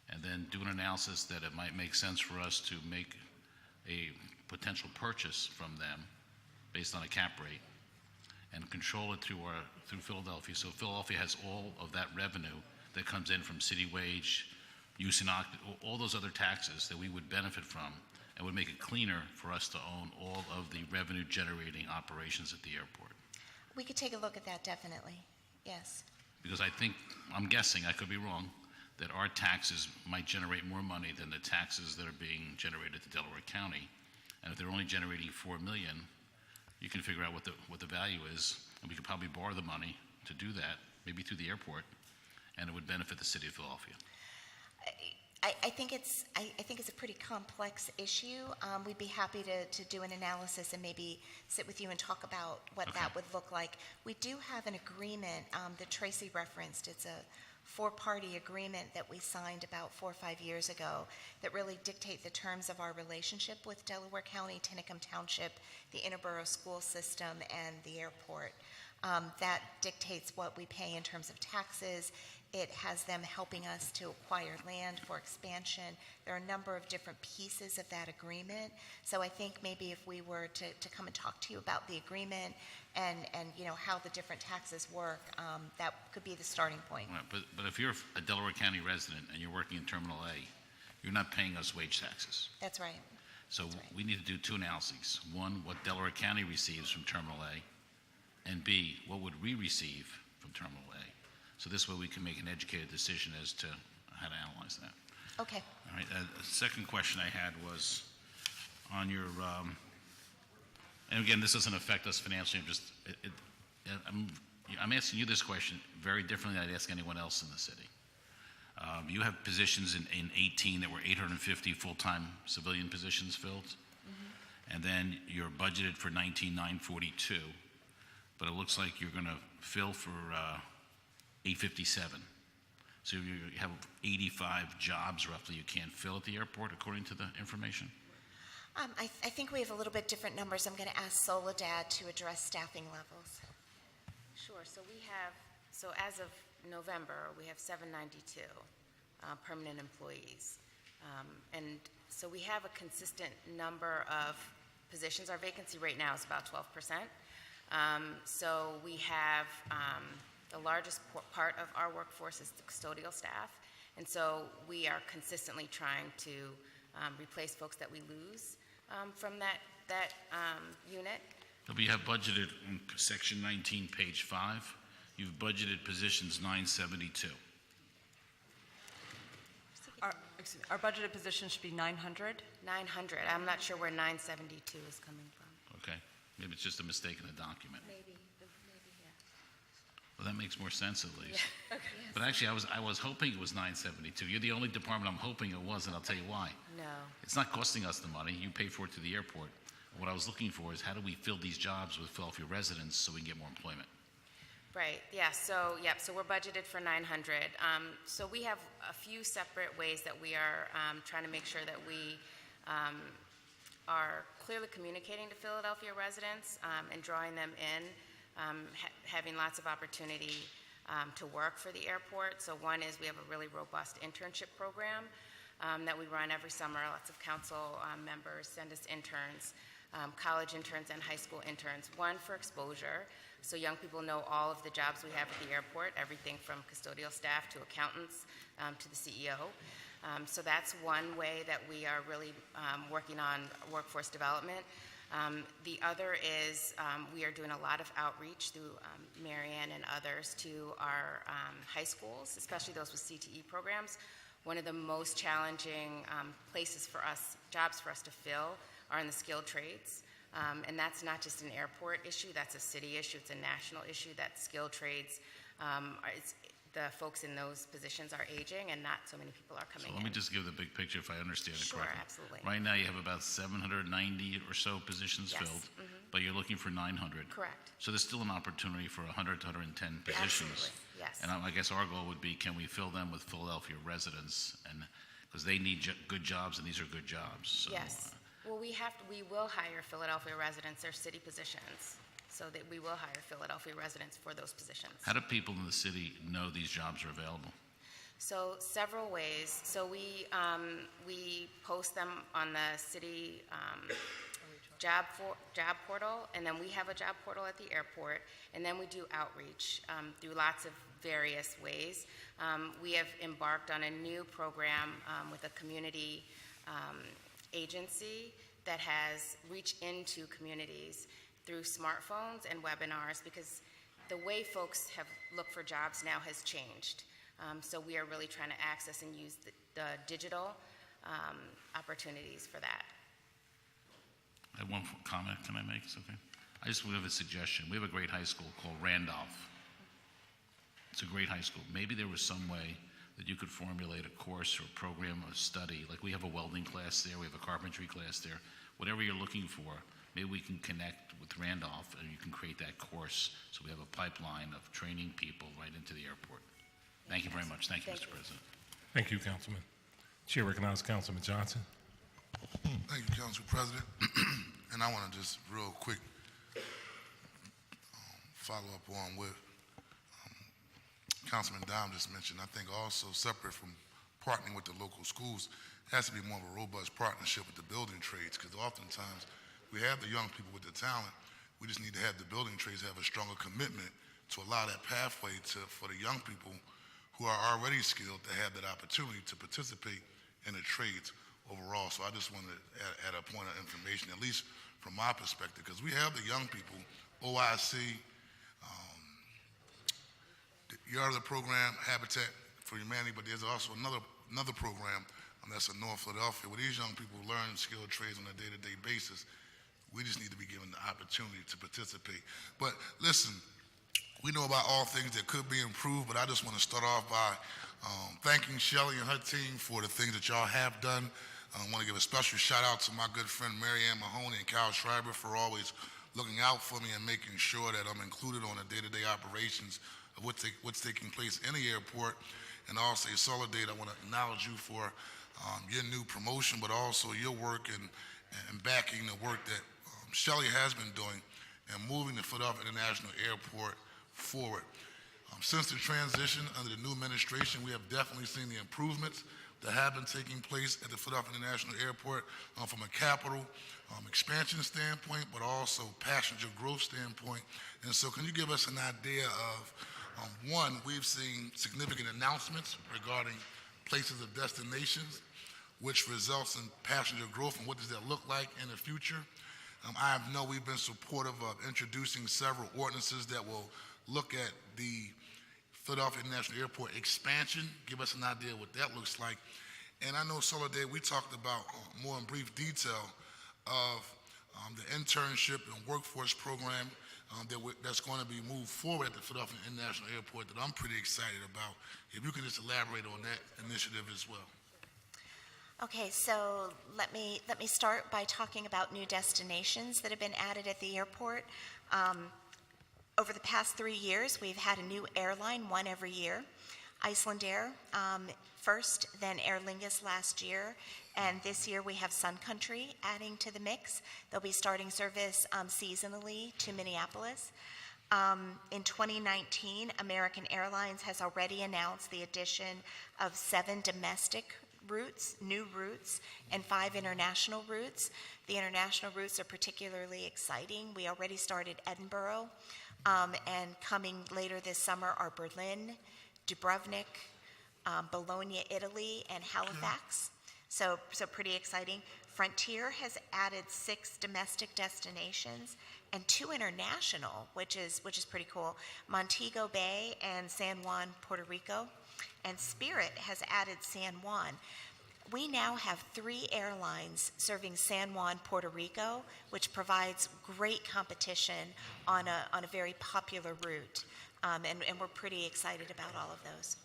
and then do an analysis that it might make sense for us to make a potential purchase from them based on a cap rate, and control it through Philadelphia, so Philadelphia has all of that revenue that comes in from city wage, use and all those other taxes that we would benefit from, and would make it cleaner for us to own all of the revenue-generating operations at the airport. We could take a look at that, definitely. Yes. Because I'm guessing, I could be wrong, that our taxes might generate more money than the taxes that are being generated to Delaware County. And if they're only generating $4 million, you can figure out what the value is, and we could probably borrow the money to do that, maybe through the airport, and it would benefit the city of Philadelphia. I think it's a pretty complex issue. We'd be happy to do an analysis and maybe sit with you and talk about what that would look like. We do have an agreement that Tracy referenced. It's a four-party agreement that we signed about 4 or 5 years ago that really dictate the terms of our relationship with Delaware County, Tinicum Township, the Interborough School System, and the airport. That dictates what we pay in terms of taxes. It has them helping us to acquire land for expansion. There are a number of different pieces of that agreement. So I think maybe if we were to come and talk to you about the agreement and how the different taxes work, that could be the starting point. Right, but if you're a Delaware County resident and you're working in Terminal A, you're not paying us wage taxes. That's right. So we need to do two analyses. One, what Delaware County receives from Terminal A, and B, what would we receive from Terminal A? So this way we can make an educated decision as to how to analyze that. Okay. All right. The second question I had was on your, and again, this doesn't affect us financially. I'm asking you this question very differently than I'd ask anyone else in the city. You have positions in 18 that were 850 full-time civilian positions filled, and then you're budgeted for 19,942, but it looks like you're going to fill for 857. So you have 85 jobs roughly you can't fill at the airport, according to the information? I think we have a little bit different numbers. I'm going to ask Soledad to address staffing levels. Sure. So we have, as of November, we have 792 permanent employees. And so we have a consistent number of positions. Our vacancy rate now is about 12%. So we have the largest part of our workforce is the custodial staff. And so we are consistently trying to replace folks that we lose from that unit. We have budgeted on section 19, page 5, you've budgeted positions 972. Our budgeted position should be 900. 900. I'm not sure where 972 is coming from. Okay, maybe it's just a mistake in the document. Maybe, yeah. Well, that makes more sense at least. But actually, I was hoping it was 972. You're the only department I'm hoping it was, and I'll tell you why. No. It's not costing us the money. You pay for it to the airport. What I was looking for is how do we fill these jobs with Philadelphia residents so we can get more employment? Right, yeah, so we're budgeted for 900. So we have a few separate ways that we are trying to make sure that we are clearly communicating to Philadelphia residents and drawing them in, having lots of opportunity to work for the airport. So one is we have a really robust internship program that we run every summer. Lots of council members send us interns, college interns and high school interns. One, for exposure, so young people know all of the jobs we have at the airport, everything from custodial staff to accountants to the CEO. So that's one way that we are really working on workforce development. The other is we are doing a lot of outreach through Marianne and others to our high schools, especially those with CTE programs. One of the most challenging places for us, jobs for us to fill, are in the skilled trades. And that's not just an airport issue, that's a city issue, it's a national issue, that skilled trades, the folks in those positions are aging and not so many people are coming So in. let me just give the big picture if I understand it Sure, correctly. absolutely. Right now, you have about 790 or so positions Yes, filled, but you're looking for 900. Correct. So there's still an opportunity for 100 to 110 positions. Absolutely, yes. And I guess our goal would be, can we fill them with Philadelphia residents? And because they need good jobs, and these are good jobs. So, Yes. Well, we will hire Philadelphia residents, they're city positions, so that we will hire Philadelphia residents for those positions. How do people in the city know these jobs are available? So several ways. So we post them on the city job portal, and then we have a job portal at the airport, and then we do outreach through lots of various ways. We have embarked on a new program with a community agency that has reached into communities through smartphones and webinars, because the way folks have looked for jobs now has changed. So we are really trying to access and use the digital opportunities for that. I have one comment, can I make? It's okay. I just have a suggestion. We have a great high school called Randolph. It's a great high school. Maybe there was some way that you could formulate a course or program of study. Like we have a welding class there, we have a carpentry class there. Whatever you're looking for, maybe we can connect with Randolph and you can create that course so we have a pipeline of training people right into the airport. Thank you very much. Thank you, Mr. President. Thank you, Councilman. Chair recognizes Councilman Johnson. Thank you, Council President. And I want to just real quick follow up on what Councilman Dom just mentioned. I think also separate from partnering with the local schools, it has to be more of a robust partnership with the building trades, because oftentimes we have the young people with the talent. We just need to have the building trades have a stronger commitment to allow that pathway for the young people who are already skilled to have that opportunity to participate in the trades overall. So I just wanted to add a point of information, at least from my perspective, because we have the young people, OIC, the Yard of the program, Habitat for Humanity, but there's also another program that's in North Philadelphia where these young people learn skilled trades on a day-to-day basis. We just need to be given the opportunity to participate. But listen, we know about all things that could be improved, but I just want to start off by thanking Shelley and her team for the things that y'all have done. I want to give a special shout out to my good friend Mary Ann Mahoney and Kyle Schreiber for always looking out for me and making sure that I'm included on the day-to-day operations of what's taking place in the airport. And also, Solidate, I want to acknowledge you for your new promotion, but also your work and backing the work that Shelley has been doing and moving the Philadelphia International Airport forward. Since the transition under the new administration, we have definitely seen the improvements that have been taking place at the Philadelphia International Airport from a capital expansion standpoint, but also passenger growth standpoint. And so can you give us an idea of, one, we've seen significant announcements regarding places of destinations, which results in passenger growth, and what does that look like in the future? I know we've been supportive of introducing several ordinances that will look at the Philadelphia International Airport expansion. Give us an idea what that looks like. And I know, Soledad, we talked about more in brief detail of the internship and workforce program that's going to be moved forward at the Philadelphia International Airport that I'm pretty excited about. If you can just elaborate on that initiative as well. Okay, so let me start by talking about new destinations that have been added at the airport. Over the past 3 years, we've had a new airline, one every year. Iceland Air first, then Aer Lingus last year, and this year we have Sun Country adding to the mix. They'll be starting service seasonally to Minneapolis. In 2019, American Airlines has already announced the addition of 7 domestic routes, new routes, and 5 international routes. The international routes are particularly exciting. We already started Edinburgh, and coming later this summer are Berlin, Dubrovnik, Bologna, Italy, and Halifax. So pretty exciting. Frontier has added 6 domestic destinations and 2 international, which is pretty cool. Montego Bay and San Juan, Puerto Rico. And Spirit has added San Juan. We now have 3 airlines serving San Juan, Puerto Rico, which provides great competition on a very popular route. And we're pretty excited about all of those.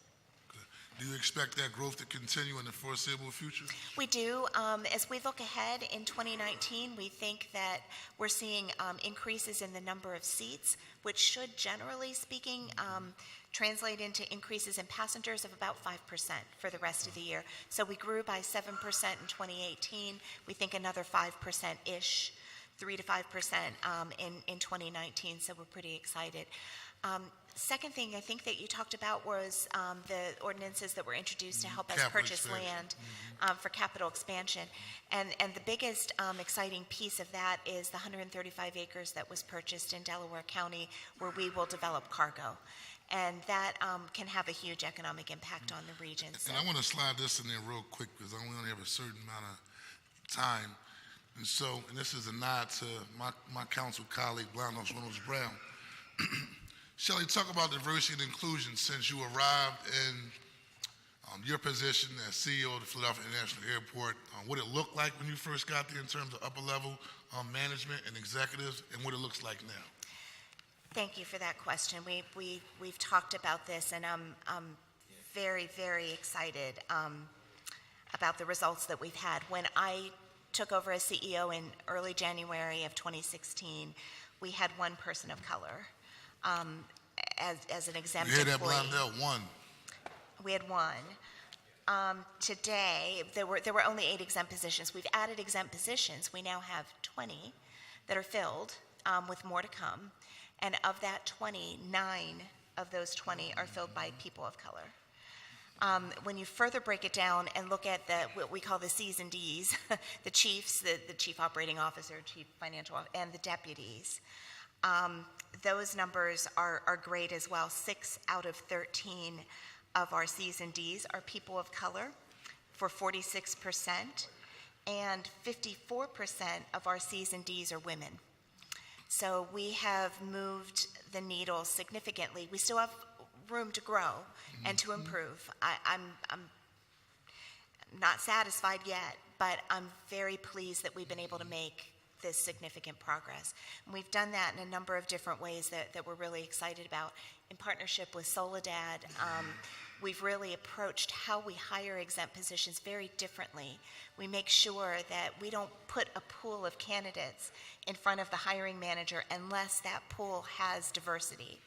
Do you expect that growth to continue in the foreseeable future? We do. As we look ahead in 2019, we think that we're seeing increases in the number of seats, which should, generally speaking, translate into increases in passengers of about 5% for the rest of the year. So we grew by 7% in 2018. We think another 5%-ish, 3 to 5% in 2019, so we're pretty excited. Second thing I think that you talked about was the ordinances that were introduced to help us Capital purchase expansion. land for capital expansion. And the biggest exciting piece of that is the 135 acres that was purchased in Delaware County where we will develop cargo. And that can have a huge economic impact on the region. So. And I want to slide this in there real quick because I only have a certain amount of time. And so, and this is a nod to my council colleague, Blaunos Reynolds Brown. Shelley, talk about diversity and inclusion since you arrived in your position as CEO of the Philadelphia International Airport. What it looked like when you first got there in terms of upper level management and executives, and what it looks like now. Thank you for that question. We've talked about this, and I'm very, very excited about the results that we've had. When I took over as CEO in early January of 2016, we had 1 person of color as an exempt You hear that, employee. Blondell? 1. We had 1. Today, there were only 8 exempt positions. We've added exempt positions. We now have 20 that are filled, with more to come. And of that 20, 9 of those 20 are filled by people of color. When you further break it down and look at what we call the C's and D's, the chiefs, the chief operating officer, chief financial officer, and the deputies, those numbers are great as well. 6 out of 13 of our C's and D's are people of color for 46%, and 54% of our C's and D's are women. So we have moved the needle significantly. We still have room to grow and to improve. I'm not satisfied yet, but I'm very pleased that we've been able to make this significant progress. And we've done that in a number of different ways that we're really excited about. In partnership with Soledad, we've really approached how we hire exempt positions very differently. We make sure that we don't put a pool of candidates in front of the hiring manager unless that pool has diversity.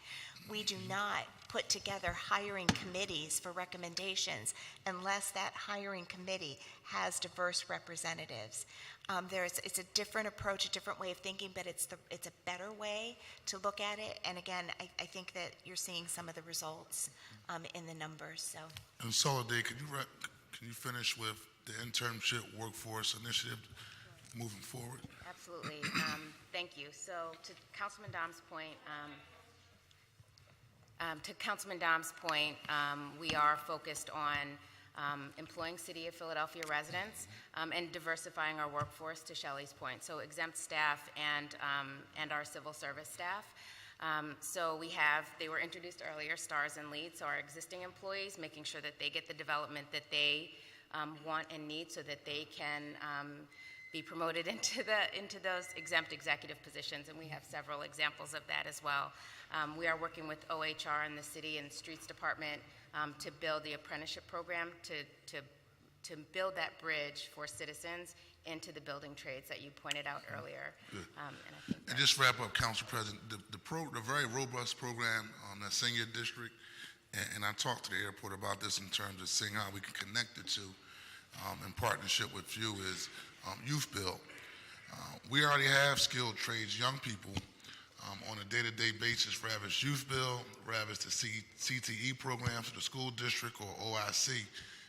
We do not put together hiring committees for recommendations unless that hiring committee has diverse representatives. It's a different approach, a different way of thinking, but it's a better way to look at it. And again, I think that you're seeing some of the results in the numbers. So. And Soliday, can you finish with the internship workforce initiative moving forward? Absolutely. Thank you. So to Councilman Dom's point, we are focused on employing City of Philadelphia residents and diversifying our workforce, to Shelley's point. So exempt staff and our civil service staff. So they were introduced earlier, stars and leads, so our existing employees, making sure that they get the development that they want and need so that they can be promoted into those exempt executive positions, and we have several examples of that as well. We are working with OHR and the City and Streets Department to build the apprenticeship program to build that bridge for citizens into the building trades that you pointed out earlier. And just wrap up, Council President, the very robust program on that senior district, and I talked to the airport about this in terms of seeing how we can connect it to, in partnership with you, is Youth Build. We already have skilled trades, young people, on a day-to-day basis, whether it's Youth Build, whether it's the CTE programs for the school district or OIC.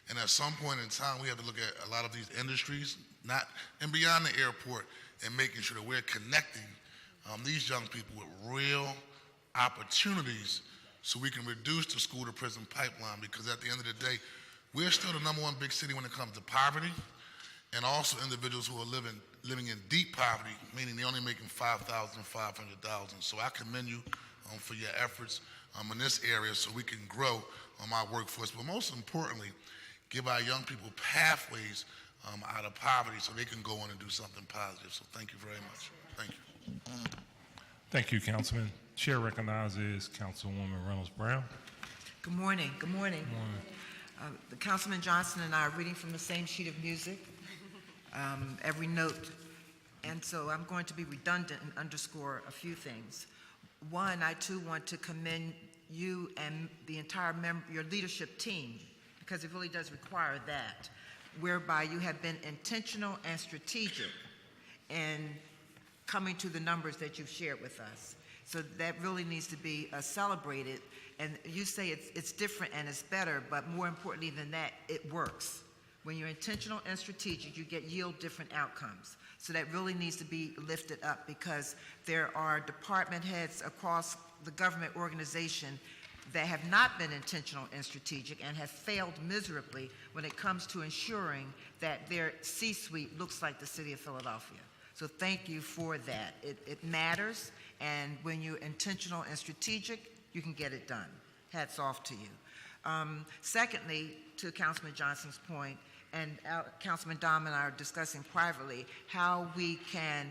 And at some point in time, we have to look at a lot of these industries, not and beyond the airport, and making sure that we're connecting these young people with real opportunities so we can reduce the school-to-prison pipeline, because at the end of the day, we're still the #1 big city when it comes to poverty, and also individuals who are living in deep poverty, meaning they're only making $5,000, $500,000. So I commend you for your efforts in this area so we can grow our workforce, but most importantly, give our young people pathways out of poverty so they can go on and do something positive. So thank you very much. Thank you. Thank you, Councilman. Chair recognizes Councilwoman Reynolds-Brown. Good morning. Good morning. Good morning. The Councilman Johnson and I are reading from the same sheet of music, every note. And so I'm going to be redundant and underscore a few things. One, I too want to commend you and the entire your leadership team, because it really does require that, whereby you have been intentional and strategic in coming to the numbers that you've shared with us. So that really needs to be celebrated. And you say it's different and it's better, but more importantly than that, it works. When you're intentional and strategic, you yield different outcomes. So that really needs to be lifted up, because there are department heads across the government organization that have not been intentional and strategic and have failed miserably when it comes to ensuring that their C-suite looks like the City of Philadelphia. So thank you for that. It matters, and when you're intentional and strategic, you can get it done. Hats off to you. Secondly, to Councilman Johnson's point, and Councilman Dom and I are discussing privately how we can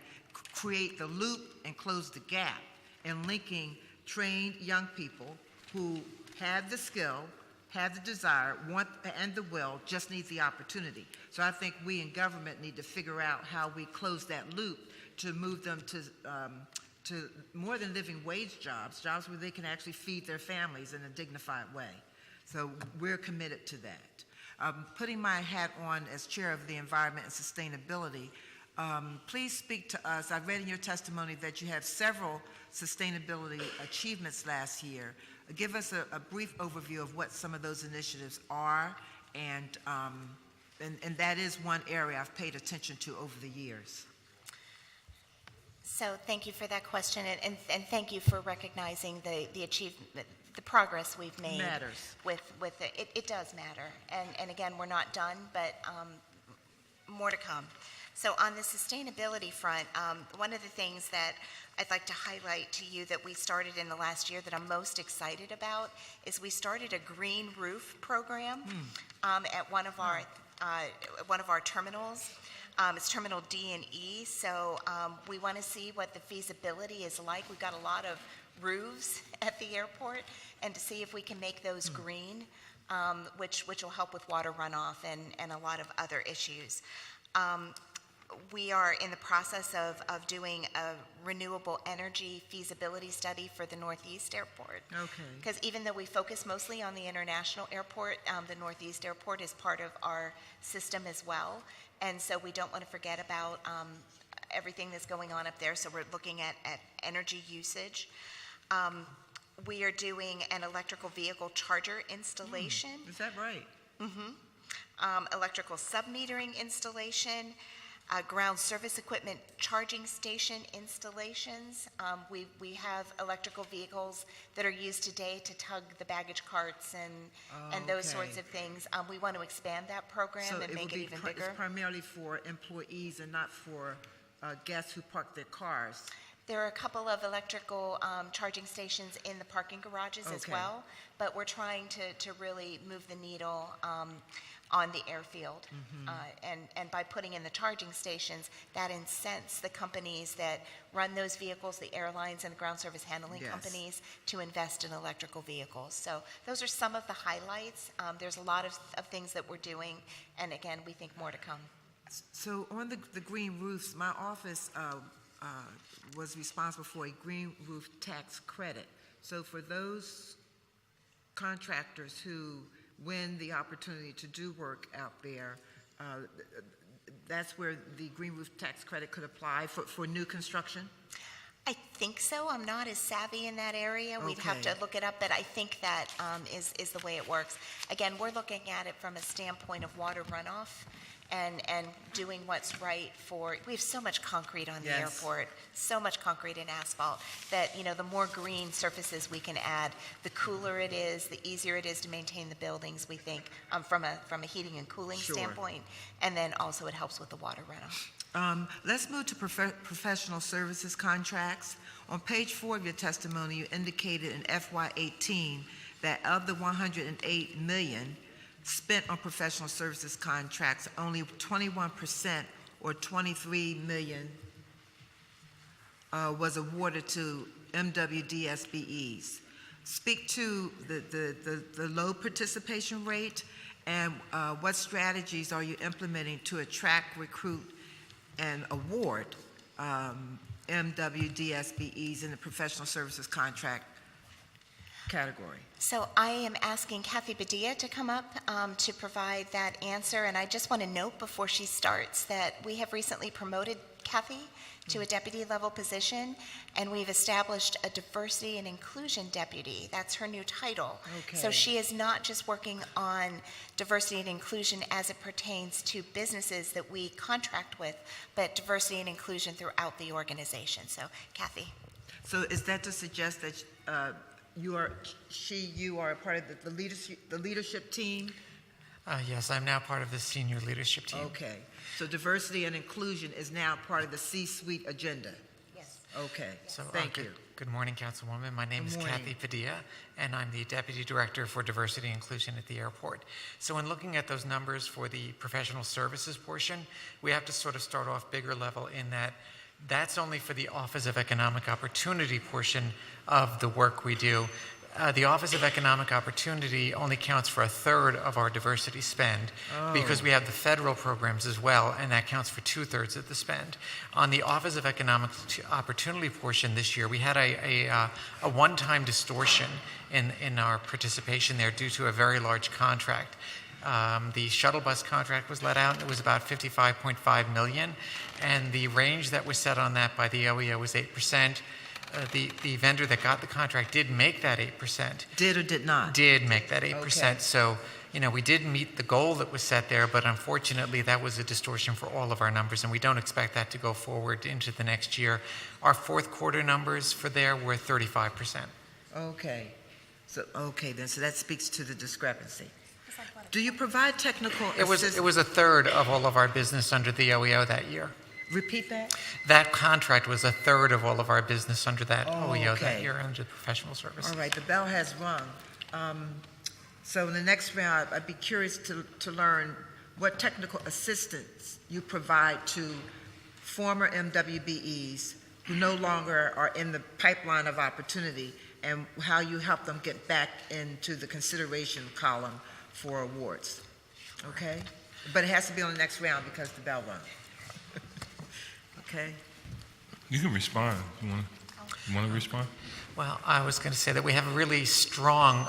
create the loop and close the gap in linking trained young people who have the skill, have the desire, want and the will, just need the opportunity. So I think we in government need to figure out how we close that loop to move them to more than living wage jobs where they can actually feed their families in a dignified way. So we're committed to that. Putting my hat on as chair of the Environment and Sustainability, please speak to us. I've read in your testimony that you have several sustainability achievements last year. Give us a brief overview of what some of those initiatives are, and that is one area I've paid attention to over the years. So thank you for that question, and thank you for recognizing the achievement, the progress we've made. Matters. With it. It does matter, and again, we're not done, but more to come. So on the sustainability front, one of the things that I'd like to highlight to you that we started in the last year that I'm most excited about is we started a green roof program at one of our terminals. It's Terminal D and E, so we want to see what the feasibility is like. We've got a lot of roofs at the airport, and to see if we can make those green, which will help with water runoff and a lot of other issues. We are in the process of doing a renewable energy feasibility study for the Northeast Airport. Okay. Because even though we focus mostly on the international airport, the Northeast Airport is part of our system as well. And so we don't want to forget about everything that's going on up there. So we're looking at energy usage. We are doing an electrical vehicle charger installation. Is that right? Electrical submetering installation, ground service equipment charging station installations. We have electrical vehicles that are used today to tug the baggage carts and those okay. sorts of things. We want to expand that program So and make it even it's bigger. primarily for employees and not for guests who park their cars. There are a couple of electrical charging stations in the parking garages as Okay. well, but we're trying to really move the needle on the airfield. And by putting in the charging stations, that incents the companies that run those vehicles, the airlines and the ground service handling Yes. companies, to invest in electrical vehicles. So those are some of the highlights. There's a lot of things that we're doing, and again, we think more to come. So on the green roofs, my office was responsible for a green roof tax credit. So for those contractors who win the opportunity to do work out there, that's where the green roof tax credit could apply for new construction? I think so. I'm not as savvy in that area. We'd have to Okay. look it up, but I think that is the way it works. Again, we're looking at it from a standpoint of water runoff and doing what's right for, we have so much concrete on the Yes. airport, so much concrete and asphalt, that, the more green surfaces we can add, the cooler it is, the easier it is to maintain the buildings, we think, from a heating and cooling Sure. standpoint. And then also it helps with the water runoff. Let's move to professional services contracts. On page 4 of your testimony, you indicated in FY18 that of the $108 million spent on professional services contracts, only 21% or $23 million was awarded to MWDSBEs. Speak to the low participation rate, and what strategies are you implementing to attract, recruit, and award MWDSBEs in the professional services contract category? So I am asking Kathy Padilla to come up to provide that answer, and I just want to note before she starts that we have recently promoted Kathy to a deputy level position, and we've established a diversity and inclusion deputy. That's her new title. So Okay. she is not just working on diversity and inclusion as it pertains to businesses that we contract with, but diversity and inclusion throughout the organization. So Kathy. So is that to suggest that you are a part of the leadership team? Yes, I'm now part of the senior leadership team. Okay. So diversity and inclusion is now part of the C-suite agenda? Yes. Okay. So, Thank good, you. Good morning, Councilwoman. My name Good is morning. Kathy Padilla, and I'm the Deputy Director for Diversity and Inclusion at the airport. So in looking at those numbers for the professional services portion, we have to sort of start off bigger level in that that's only for the Office of Economic Opportunity portion of the work we do. The Office of Economic Opportunity only counts for 1/3 of our diversity spend because we have the federal programs as well, and that counts for 2/3 of the spend. On the Office of Economic Opportunity portion this year, we had a one-time distortion in our participation there due to a very large contract. The shuttle bus contract was let out, and it was about $55.5 million, and the range that was set on that by the OEO was 8%. The vendor that got the contract did make that 8%. Did or did not? Did make that 8%. Okay. So, we did meet the goal that was set there, but unfortunately that was a distortion for all of our numbers, and we don't expect that to go forward into the next year. Our fourth quarter numbers for there were 35%. Okay. So that speaks to the discrepancy. Do you provide technical assistance? It was 1/3 of all of our business under the OEO that year. Repeat that? That contract was 1/3 of all of our business under that OEO that okay. year under professional services. All right, the bell has rung. So in the next round, I'd be curious to learn what technical assistance you provide to former MWBEs who no longer are in the pipeline of opportunity, and how you help them get back into the consideration column for awards. Okay? But it has to be on the next round because the bell rung. Okay. You can respond. You want to respond? Well, I was going to say that we have a really strong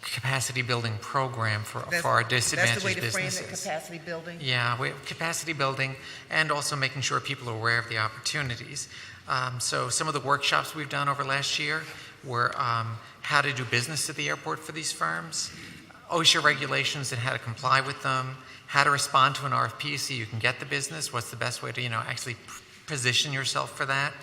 capacity building program for our disadvantaged That's the way to frame businesses. it, capacity building? Yeah, we have capacity building and also making sure people are aware of the opportunities. So some of the workshops we've done over last year were how to do business at the airport for these firms, OSHA regulations and how to comply with them, how to respond to an RFP so you can get the business, what's the best way to actually position yourself for that,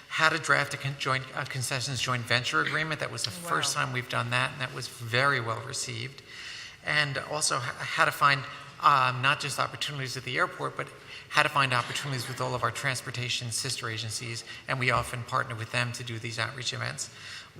how to draft a concessions joint venture agreement. That was the first time we've done that, and that was very well received. And also how to find not just opportunities at the airport, but how to find opportunities with all of our transportation sister agencies, and we often partner with them to do these outreach events.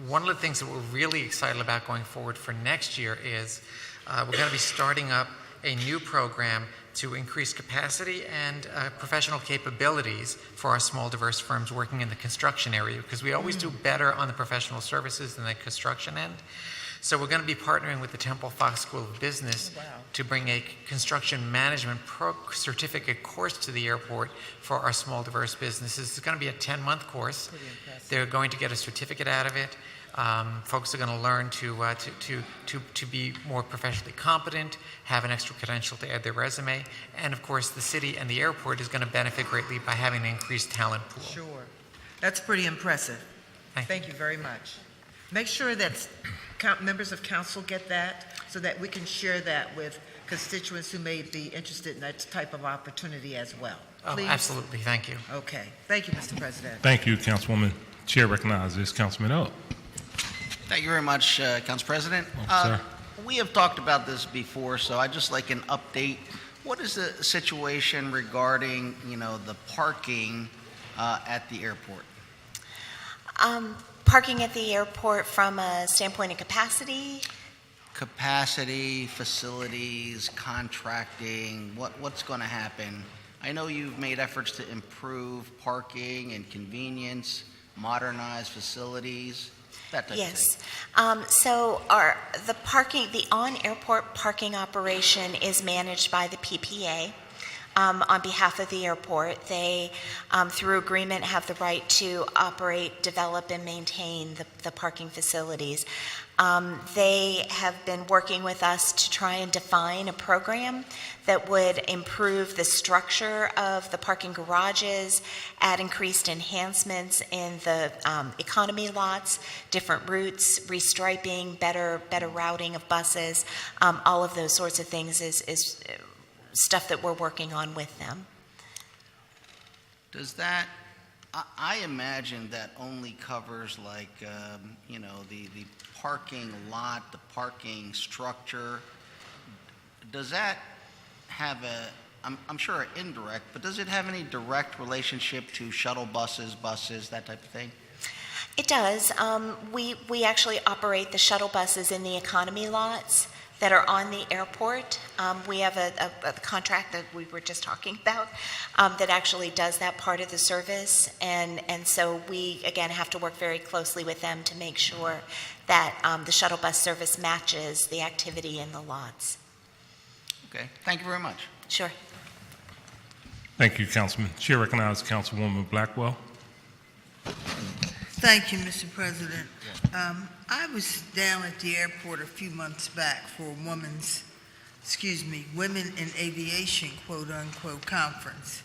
One of the things that we're really excited about going forward for next year is we're going to be starting up a new program to increase capacity and professional capabilities for our small, diverse firms working in the construction area, because we always do better on the professional services than the construction end. So we're going to be partnering with the Temple Fox School of Business to bring a construction management certificate course to the airport for our small, diverse businesses. It's going to be a 10-month course. They're going to get a certificate out of it. Folks are going to learn to be more professionally competent, have an extra credential to add their resume, and of course the city and the airport is going to benefit greatly by having an increased talent pool. Sure. That's pretty impressive. Thank you very much. Make sure that members of council get that so that we can share that with constituents who may be interested in that type of opportunity as well. Please? Oh, absolutely. Thank you. Okay. Thank you, Mr. President. Thank you, Councilwoman. Chair recognizes Councilman O. Thank you very much, Council President. Sir. We have talked about this before, so I'd just like an update. What is the situation regarding, the parking at the airport? Parking at the airport from a standpoint of capacity? Capacity, facilities, contracting, what's going to happen? I know you've made efforts to improve parking and convenience, modernize facilities, that type of thing. Yes. So the on-airport parking operation is managed by the PPA. On behalf of the airport, they, through agreement, have the right to operate, develop, and maintain the parking facilities. They have been working with us to try and define a program that would improve the structure of the parking garages, add increased enhancements in the economy lots, different routes, restriping, better routing of buses, all of those sorts of things is stuff that we're working on with them. Does that, I imagine that only covers like, the parking lot, the parking structure. Does that have I'm sure indirect, but does it have any direct relationship to shuttle buses, that type of thing? It does. We actually operate the shuttle buses in the economy lots that are on the airport. We have a contract that we were just talking about that actually does that part of the service. And so we, again, have to work very closely with them to make sure that the shuttle bus service matches the activity in the lots. Okay, thank you very much. Sure. Thank you, Councilman. Chair recognizes Councilwoman Blackwell. Thank you, Mr. President. I was down at the airport a few months back for a Women in Aviation, quote unquote, conference.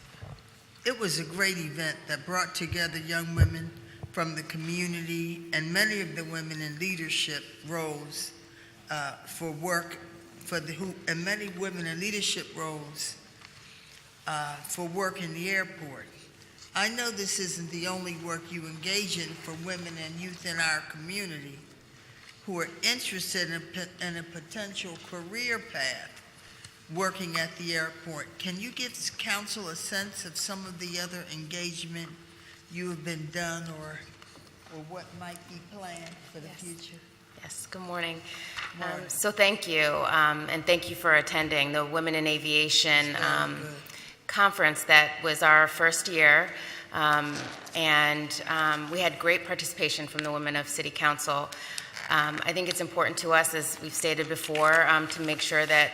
It was a great event that brought together young women from the community and many of the women in leadership roles and many women in leadership roles for work in the airport. I know this isn't the only work you engage in for women and youth in our community who are interested in a potential career path working at the airport. Can you give council a sense of some of the other engagement you have been done or what might be planned for the future? Yes, good morning. So thank you, and thank you for attending the Women in Aviation conference. That was our first year, and we had great participation from the women of City Council. I think it's important to us, as we've stated before, to make sure that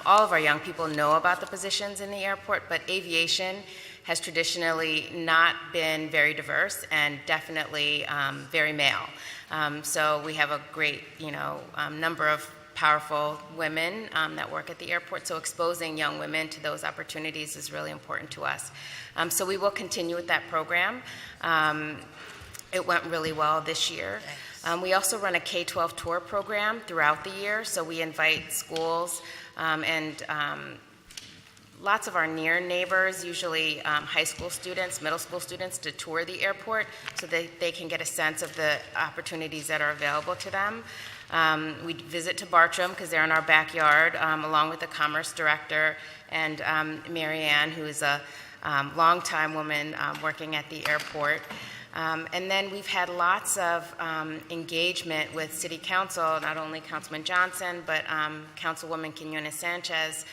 all of our young people know about the positions in the airport, but aviation has traditionally not been very diverse and definitely very male. So we have a great, number of powerful women that work at the airport. So exposing young women to those opportunities is really important to us. So we will continue with that program. It went really well this year. We also run a K-12 tour program throughout the year. So we invite schools and lots of our near neighbors, usually high school students, middle school students, to tour the airport so that they can get a sense of the opportunities that are available to them. We visit to Bartram because they're in our backyard, along with the Commerce Director and Mary Ann, who is a longtime woman working at the airport. And then we've had lots of engagement with City Council, not only Councilman Johnson, but Councilwoman Quinones Sanchez,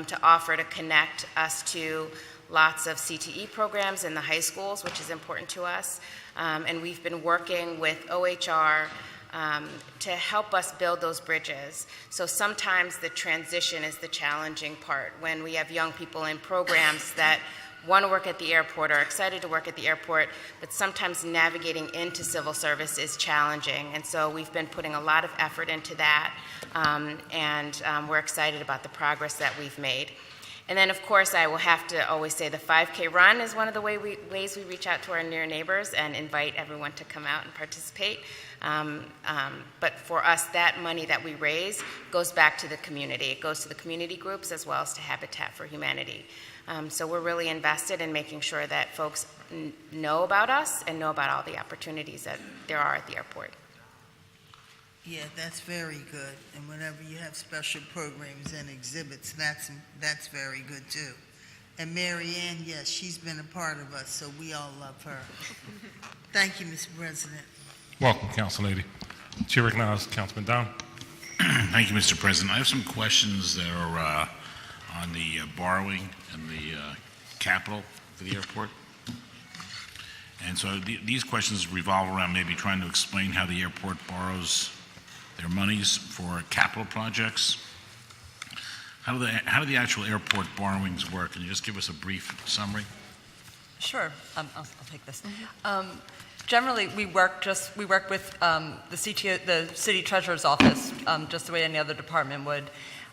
to offer to connect us to lots of CTE programs in the high schools, which is important to us. And we've been working with OHR to help us build those bridges. So sometimes the transition is the challenging part when we have young people in programs that want to work at the airport or are excited to work at the airport, but sometimes navigating into civil service is challenging. And so we've been putting a lot of effort into that, and we're excited about the progress that we've made. And then, of course, I will have to always say the 5K run is one of the ways we reach out to our near neighbors and invite everyone to come out and participate. But for us, that money that we raise goes back to the community. It goes to the community groups as well as to Habitat for Humanity. So we're really invested in making sure that folks know about us and know about all the opportunities that there are at the airport. Yeah, that's very good. And whenever you have special programs and exhibits, that's very good too. And Mary Ann, yes, she's been a part of us, so we all love her. Thank you, Mr. President. Welcome, Council Lady. Chair recognizes Councilman Down. Thank you, Mr. President. I have some questions that are on the borrowing and the capital for the airport. And so these questions revolve around maybe trying to explain how the airport borrows their monies for capital projects. How do the actual airport borrowings work? Can you just give us a brief summary? Sure, I'll take this. Generally, we work with the city treasurer's office, just the way any other department would.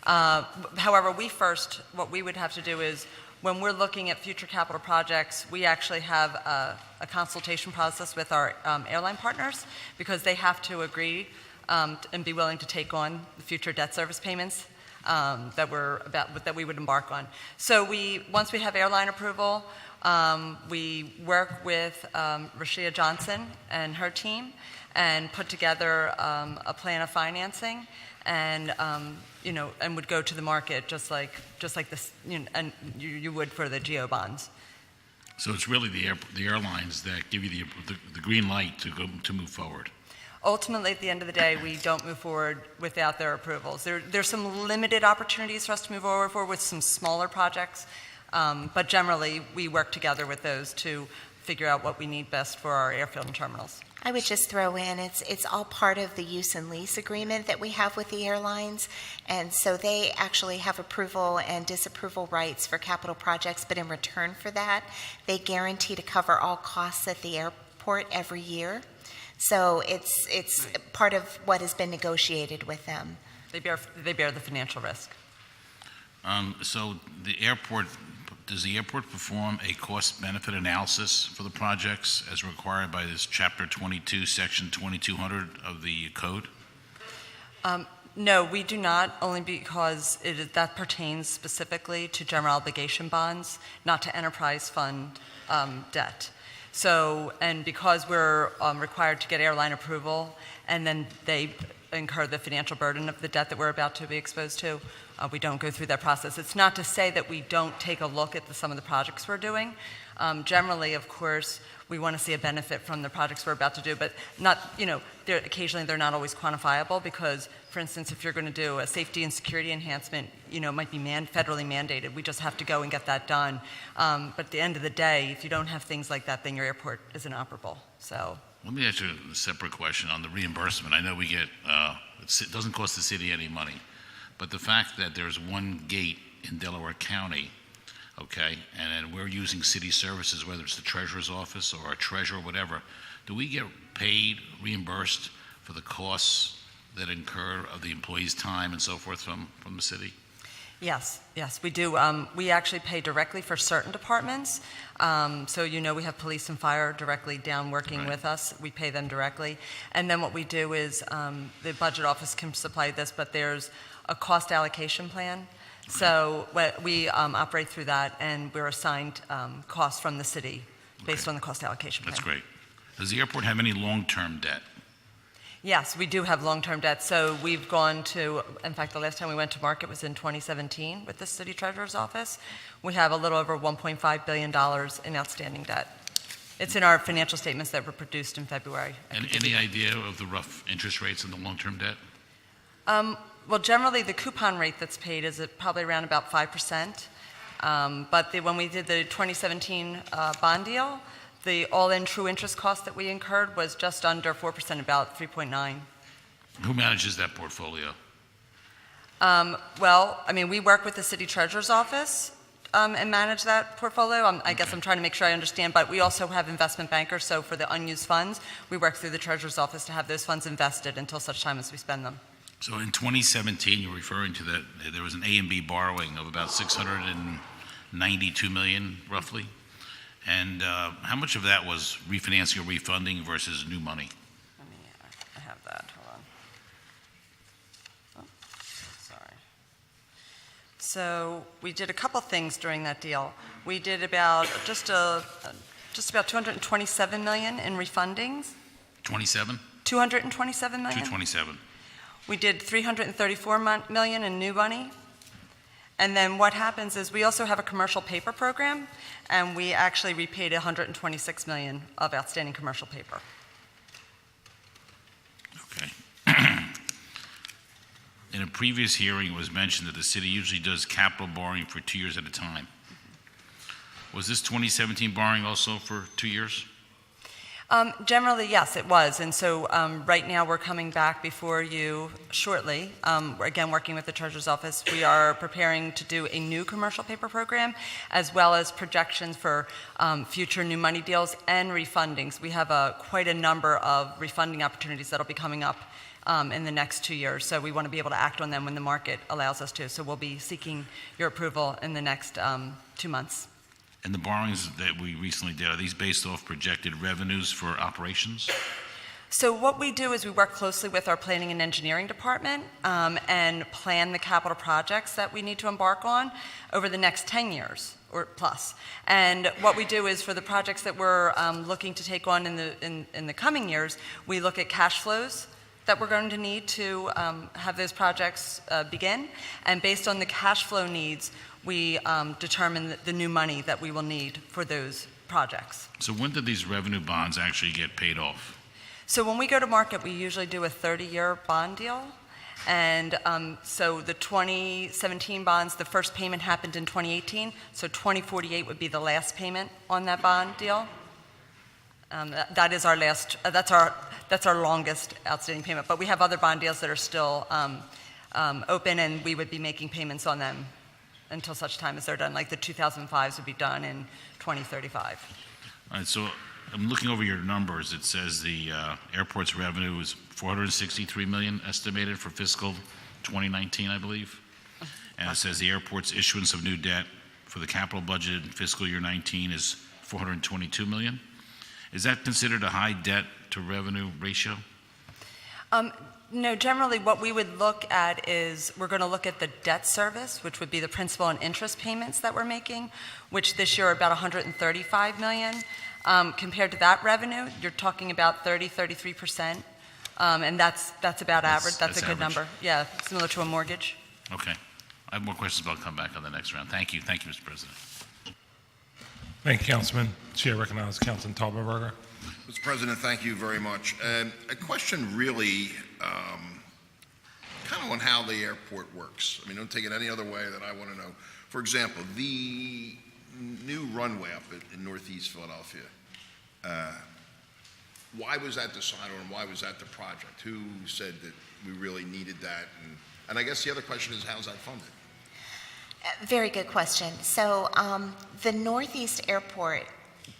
However, what we would have to do is, when we're looking at future capital projects, we actually have a consultation process with our airline partners, because they have to agree and be willing to take on the future debt service payments that we would embark on. So once we have airline approval, we work with Rashia Johnson and her team and put together a plan of financing, and and would go to the market just like this, and you would for the GEO bonds. So it's really the airlines that give you the green light to move forward. Ultimately, at the end of the day, we don't move forward without their approvals. There's some limited opportunities for us to move forward with some smaller projects, but generally, we work together with those to figure out what we need best for our airfield and terminals. I would just throw in, it's all part of the use and lease agreement that we have with the airlines, and so they actually have approval and disapproval rights for capital projects, but in return for that, they guarantee to cover all costs at the airport every year. So it's part of what has been negotiated with them. They bear the financial risk. So does the airport perform a cost-benefit analysis for the projects as required by this Chapter 22, Section 2200 of the code? No, we do not, only because that pertains specifically to general obligation bonds, not to enterprise fund debt. So, and because we're required to get airline approval, and then they incur the financial burden of the debt that we're about to be exposed to, we don't go through that process. It's not to say that we don't take a look at some of the projects we're doing. Generally, of course, we want to see a benefit from the projects we're about to do, but not, occasionally they're not always quantifiable, because, for instance, if you're going to do a safety and security enhancement, it might be federally mandated. We just have to go and get that done. But at the end of the day, if you don't have things like that, then your airport isn't operable. So. Let me ask you a separate question on the reimbursement. I know we get, it doesn't cost the city any money, but the fact that there's one gate in Delaware County okay, and then we're using city services, whether it's the treasurer's office or a treasurer, whatever, do we get paid, reimbursed for the costs that incur of the employee's time and so forth from the city? Yes, we do. We actually pay directly for certain departments. So we have police and fire directly down working Right. with us. We pay them directly. And then what we do is, the budget office can supply this, but there's a cost allocation plan. So we operate through that, and we're assigned costs from the city based Okay. on the cost allocation plan. That's great. Does the airport have any long-term debt? Yes, we do have long-term debt. So we've gone to, in fact, the last time we went to market was in 2017 with the city treasurer's office. We have a little over $1.5 billion in outstanding debt. It's in our financial statements that were produced in February. And any idea of the rough interest rates in the long-term debt? Well, generally, the coupon rate that's paid is probably around about 5%. But when we did the 2017 bond deal, the all-in true interest cost that we incurred was just under 4%, about 3.9. Who manages that portfolio? Well, I mean, we work with the city treasurer's office and manage that portfolio. I guess I'm trying to make sure I understand, but we also have investment bankers. So for the unused funds, we work through the treasurer's office to have those funds invested until such time as we spend them. So in 2017, you're referring to that there was an A and B borrowing of about $692 million, roughly. And how much of that was refinancing or refunding versus new money? I have that, hold on. Oh, sorry. So we did a couple things during that deal. We did about just about $227 million in refundings. 27? 227 million. 227. We did $334 million in new money. And then what happens is we also have a commercial paper program, and we actually repaid $126 million of outstanding commercial paper. Okay. In a previous hearing, it was mentioned that the city usually does capital borrowing for 2 years at a time. Was this 2017 borrowing also for 2 years? Generally, yes, it was. And so right now we're coming back before you shortly. We're again working with the treasurer's office. We are preparing to do a new commercial paper program, as well as projections for future new money deals and refundings. We have quite a number of refunding opportunities that'll be coming up in the next 2 years. So we want to be able to act on them when the market allows us to. So we'll be seeking your approval in the next 2 months. And the borrowings that we recently did, are these based off projected revenues for operations? So what we do is we work closely with our planning and engineering department and plan the capital projects that we need to embark on over the next 10 years or plus. And what we do is for the projects that we're looking to take on in the coming years, we look at cash flows that we're going to need to have those projects begin. And based on the cash flow needs, we determine the new money that we will need for those projects. So when did these revenue bonds actually get paid off? So when we go to market, we usually do a 30-year bond deal. And so the 2017 bonds, the first payment happened in 2018. So 2048 would be the last payment on that bond deal. That is our last, that's our longest outstanding payment. But we have other bond deals that are still open, and we would be making payments on them until such time as they're done. Like the 2005s would be done in 2035. All right, so I'm looking over your numbers. It says the airport's revenue was $463 million estimated for fiscal 2019, I believe. And it says the airport's issuance of new debt for the capital budget in fiscal year 19 is $422 million. Is that considered a high debt to revenue ratio? No, generally what we would look at is we're going to look at the debt service, which would be the principal and interest payments that we're making, which this year are about $135 million. Compared to that revenue, you're talking about 33%, and that's about average. That's a good average. number. Yeah, similar to a mortgage. Okay. I have more questions, but I'll come back on the next round. Thank you. Thank you, Mr. President. Thank you, Councilman. Chair recognizes Councilman Tauberberger. Mr. President, thank you very much. A question really kind of on how the airport works. I mean, don't take it any other way that I want to know. For example, the new runway up in Northeast Philadelphia, why was that decided on? Why was that the project? Who said that we really needed that? And I guess the other question is, how's that funded? Very good question. So the Northeast Airport,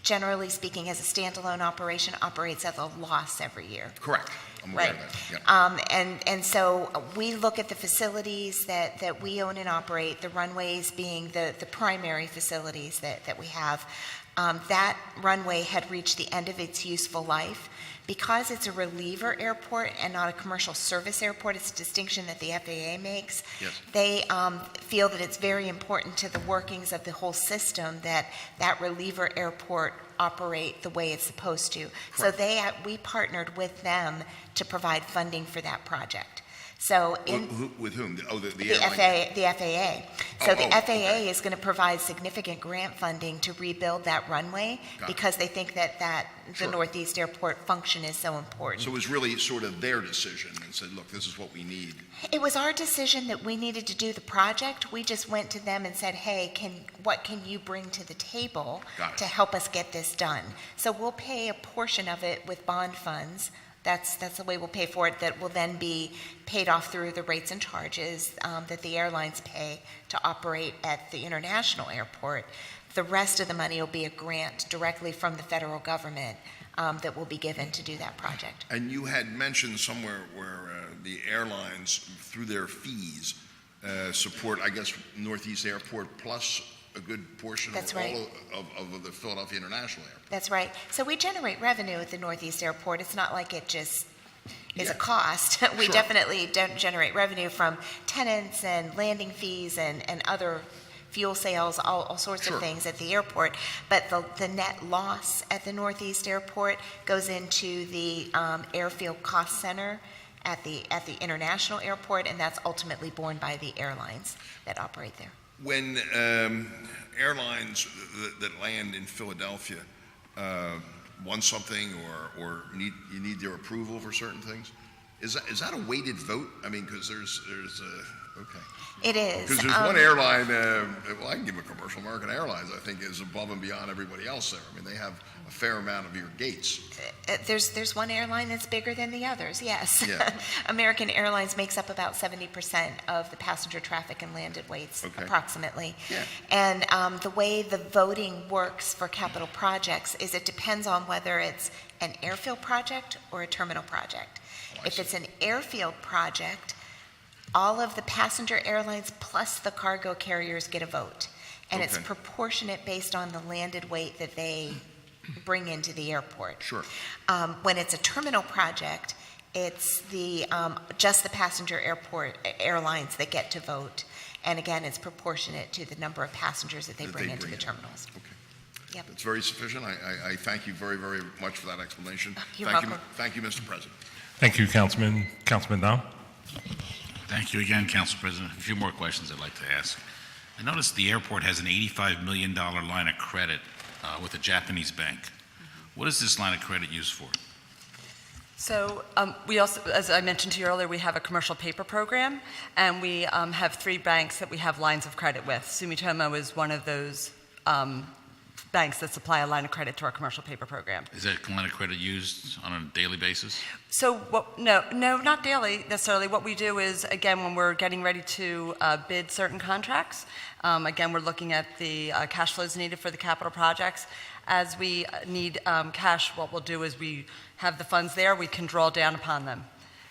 generally speaking, as a standalone operation, operates at a loss every year. Correct. I'm aware Right. of that. Yeah. And so we look at the facilities that we own and operate, the runways being the primary facilities that we have. That runway had reached the end of its useful life. Because it's a reliever airport and not a commercial service airport, it's a distinction that the FAA makes. Yes. They feel that it's very important to the workings of the whole system that that reliever airport operate the way it's supposed to. So we partnered with them to provide funding for that project. So With whom? The the airline? The FAA. So the FAA okay. is going to provide significant grant funding to rebuild that runway Got it. because they think that the Sure. Northeast Airport function is so important. So it was really sort of their decision and said, look, this is what we need. It was our decision that we needed to do the project. We just went to them and said, hey, what can you bring to the table Got it. to help us get this done? So we'll pay a portion of it with bond funds. That's the way we'll pay for it. That will then be paid off through the rates and charges that the airlines pay to operate at the international airport. The rest of the money will be a grant directly from the federal government that will be given to do that project. And you had mentioned somewhere where the airlines, through their fees, support, I guess, Northeast Airport plus a good portion That's of right. all of the Philadelphia International Airport. That's right. So we generate revenue at the Northeast Airport. It's not like it just is Yeah. a cost. We Sure. definitely generate revenue from tenants and landing fees and other fuel sales, all sorts Sure. of things at the airport. But the net loss at the Northeast Airport goes into the airfield cost center at the international airport, and that's ultimately borne by the airlines that operate there. When airlines that land in Philadelphia want something or you need their approval for certain things, is that a weighted vote? I mean, because there's okay. It is. Because there's one airline, well, I can give a commercial, American Airlines, I think is above and beyond everybody else there. I mean, they have a fair amount of your gates. There's one airline that's bigger than the others, yes. Yeah. American Airlines makes up about 70% of the passenger traffic and landed weights, Okay. approximately. Yeah. And the way the voting works for capital projects is it depends on whether it's an airfield project or a terminal project. If it's an airfield project, all of the passenger airlines plus the cargo carriers get a vote. And it's Okay. proportionate based on the landed weight that they bring into the airport. Sure. When it's a terminal project, it's just the passenger airlines that get to vote. And again, it's proportionate to the number of passengers that they bring into the terminals. Okay. Yep. That's very sufficient. I thank you very, very much for that explanation. You're Thank you. welcome. Thank you, Mr. President. Thank you, Councilman. Councilman Dom? Thank you again, Council President. A few more questions I'd like to ask. I noticed the airport has an $85 million line of credit with a Japanese bank. What is this line of credit used for? So we also, as I mentioned to you earlier, we have a commercial paper program, and we have 3 banks that we have lines of credit with. Sumitomo is one of those banks that supply a line of credit to our commercial paper program. Is that line of credit used on a daily basis? So no, not daily necessarily. What we do is, again, when we're getting ready to bid certain contracts, again, we're looking at the cash flows needed for the capital projects. As we need cash, what we'll do is we have the funds there. We can draw down upon them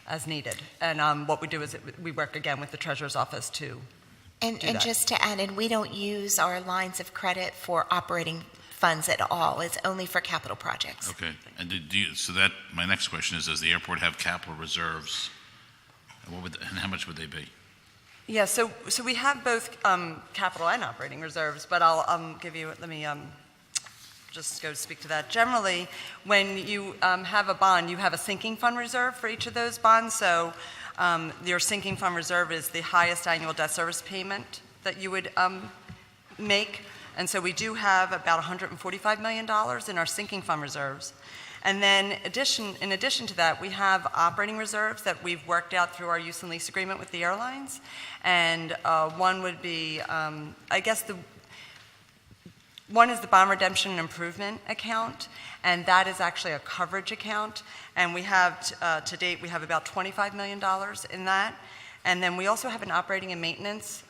as needed. And what we do is we work, again, with the Treasurer's Office to And that. just to add in, we don't use our lines of credit for operating funds at all. It's only for capital projects. Okay. And my next question is, does the airport have capital reserves? And how much would they be? Yeah, so we have both capital and operating reserves, but I'll let me just go speak to that. Generally, when you have a bond, you have a sinking fund reserve for each of those bonds. So your sinking fund reserve is the highest annual debt service payment that you would make. And so we do have about $145 million in our sinking fund reserves. And then in addition to that, we have operating reserves that we've worked out through our use and lease agreement with the airlines. And one would be, one is the bond redemption and improvement account, and that is actually a coverage account. And we have, to date, we have about $25 million in that. And then we also have an operating and maintenance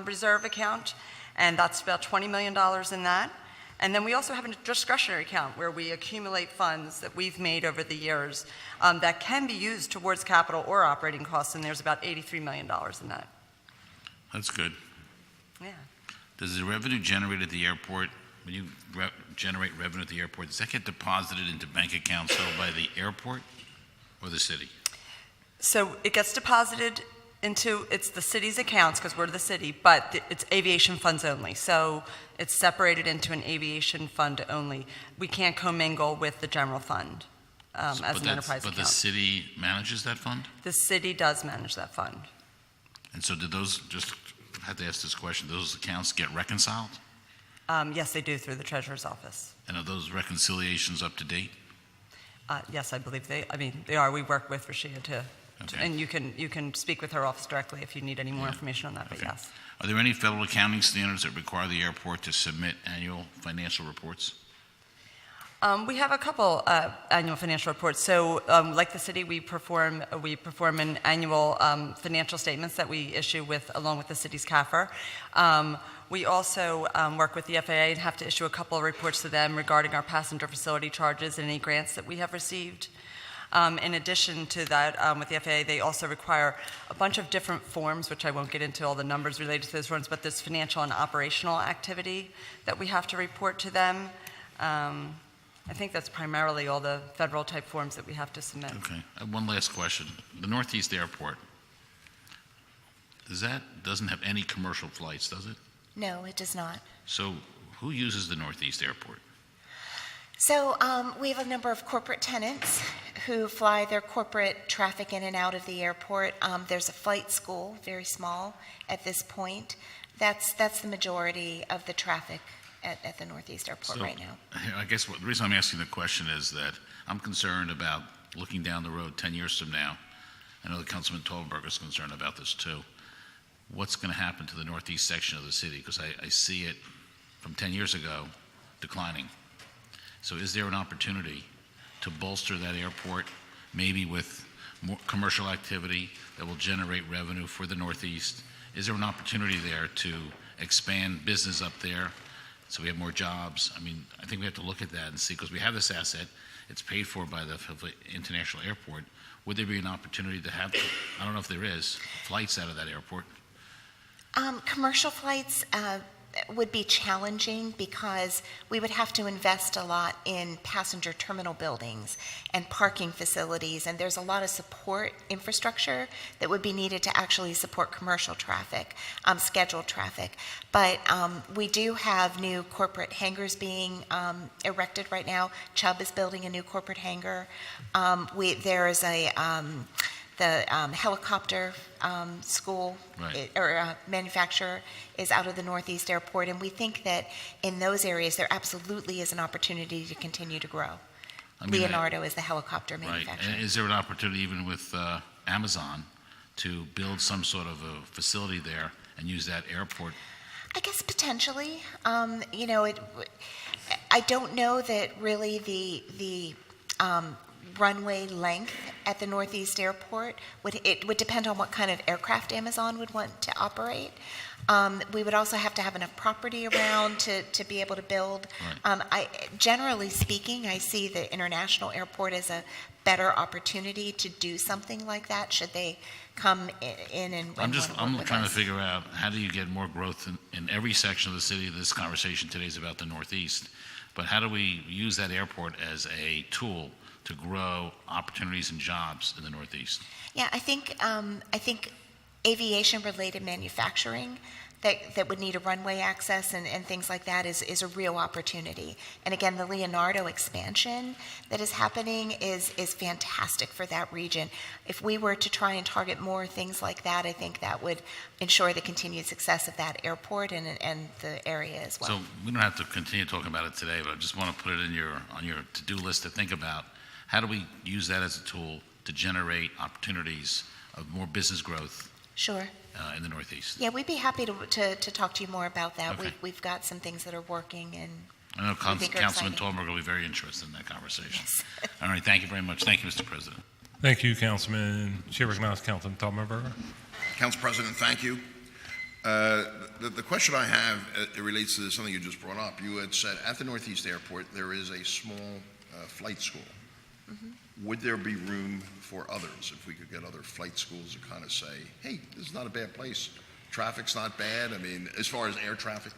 reserve account, and that's about $20 million in that. And then we also have a discretionary account where we accumulate funds that we've made over the years that can be used towards capital or operating costs, and there's about $83 million in that. That's good. Yeah. Does the revenue generated at the airport, when you generate revenue at the airport, does that get deposited into bank accounts held by the airport or the city? So it gets deposited into, it's the city's accounts because we're the city, but it's aviation funds only. So it's separated into an aviation fund only. We can't commingle with the general fund as an enterprise account. But the city manages that fund? The city does manage that fund. And so did those, just had to ask this question, those accounts get reconciled? Yes, they do through the treasurer's office. And are those reconciliations up to date? Yes, I believe they are. We work with Rashida Okay. and you can speak with her office directly if you need any more information on that, but Okay. yes. Are there any federal accounting standards that require the airport to submit annual financial reports? We have a couple annual financial reports. So, like the city, we perform an annual financial statements that we issue along with the city's CAFR. We also work with the FAA and have to issue a couple of reports to them regarding our passenger facility charges and any grants that we have received. In addition to that, with the FAA, they also require a bunch of different forms, which I won't get into all the numbers related to those forms, but this financial and operational activity that we have to report to them. I think that's primarily all the federal type forms that we have to submit. Okay. I have one last question. The Northeast Airport, doesn't have any commercial flights, does it? No, it does not. So who uses the Northeast Airport? So we have a number of corporate tenants who fly their corporate traffic in and out of the airport. There's a flight school, very small at this point. That's the majority of the traffic at the Northeast Airport right now. I guess the reason I'm asking the question is that I'm concerned about looking down the road 10 years from now. I know that Councilman Tolberg is concerned about this too. What's going to happen to the northeast section of the city? Because I see it from 10 years ago declining. So is there an opportunity to bolster that airport, maybe with more commercial activity that will generate revenue for the Northeast? Is there an opportunity there to expand business up there so we have more jobs? I mean, I think we have to look at that and see, because we have this asset, it's paid for by the International Airport. Would there be an opportunity to have, I don't know if there is, flights out of that airport? Commercial flights would be challenging because we would have to invest a lot in passenger terminal buildings and parking facilities, and there's a lot of support infrastructure that would be needed to actually support commercial traffic, scheduled traffic. But we do have new corporate hangars being erected right now. Chubb is building a new corporate hangar. There is the helicopter school Right. or manufacturer is out of the Northeast Airport, and we think that in those areas there absolutely is an opportunity to continue to grow. Leonardo is the helicopter manufacturer. Right. And is there an opportunity even with Amazon to build some sort of a facility there and use that airport? I guess potentially. I don't know that really the runway length at the Northeast Airport would depend on what kind of aircraft Amazon would want to operate. We would also have to have enough property around to be able to build. Right. Generally speaking, I see the International Airport as a better opportunity to do something like that should they come in and I'm trying to us. figure out, how do you get more growth in every section of the city? This conversation today is about the Northeast, but how do we use that airport as a tool to grow opportunities and jobs in the Northeast? Yeah, I think aviation-related manufacturing that would need a runway access and things like that is a real opportunity. And again, the Leonardo expansion that is happening is fantastic for that region. If we were to try and target more things like that, I think that would ensure the continued success of that airport and the area as well. So we don't have to continue talking about it today, but I just want to put it on your to-do list to think about. How do we use that as a tool to generate opportunities of more business growth? Sure. In the Northeast? Yeah, we'd be happy to talk to you more about that. Okay. We've got some things that are working, and I know we think are Councilman exciting. Tolberg will be very interested in that conversation. Yes. All right, thank you very much. Thank you, Mr. President. Thank you, Councilman. Chair recognizes Councilman Tolberg. Council President, thank you. The question I have, it relates to something you just brought up. You had said at the Northeast Airport, there is a small flight school. Would there be room for others, if we could get other flight schools to kind of say, hey, this is not a bad place, traffic's not bad, I mean, as far as air traffic,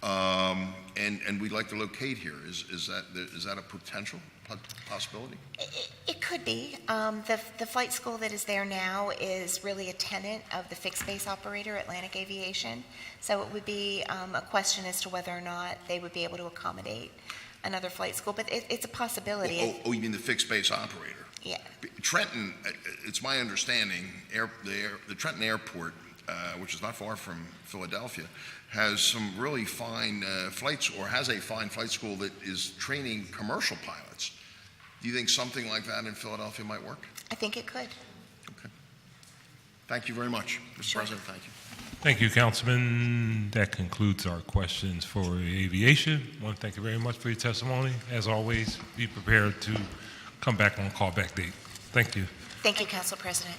and we'd like to locate here. Is that a potential possibility? It could be. The flight school that is there now is really a tenant of the fixed base operator, Atlantic Aviation. So it would be a question as to whether or not they would be able to accommodate another flight school, but it's a possibility. Oh, you mean the fixed base operator? Yeah. Trenton, it's my understanding, the Trenton Airport, which is not far from Philadelphia, has some really fine flights, or has a fine flight school that is training commercial pilots. Do you think something like that in Philadelphia might work? I think it could. Okay. Thank you very much, Mr. Sure. President. Thank you. Thank you, Councilman. That concludes our questions for aviation. I want to thank you very much for your testimony. As always, be prepared to come back on callback date. Thank you. Thank you, Council President.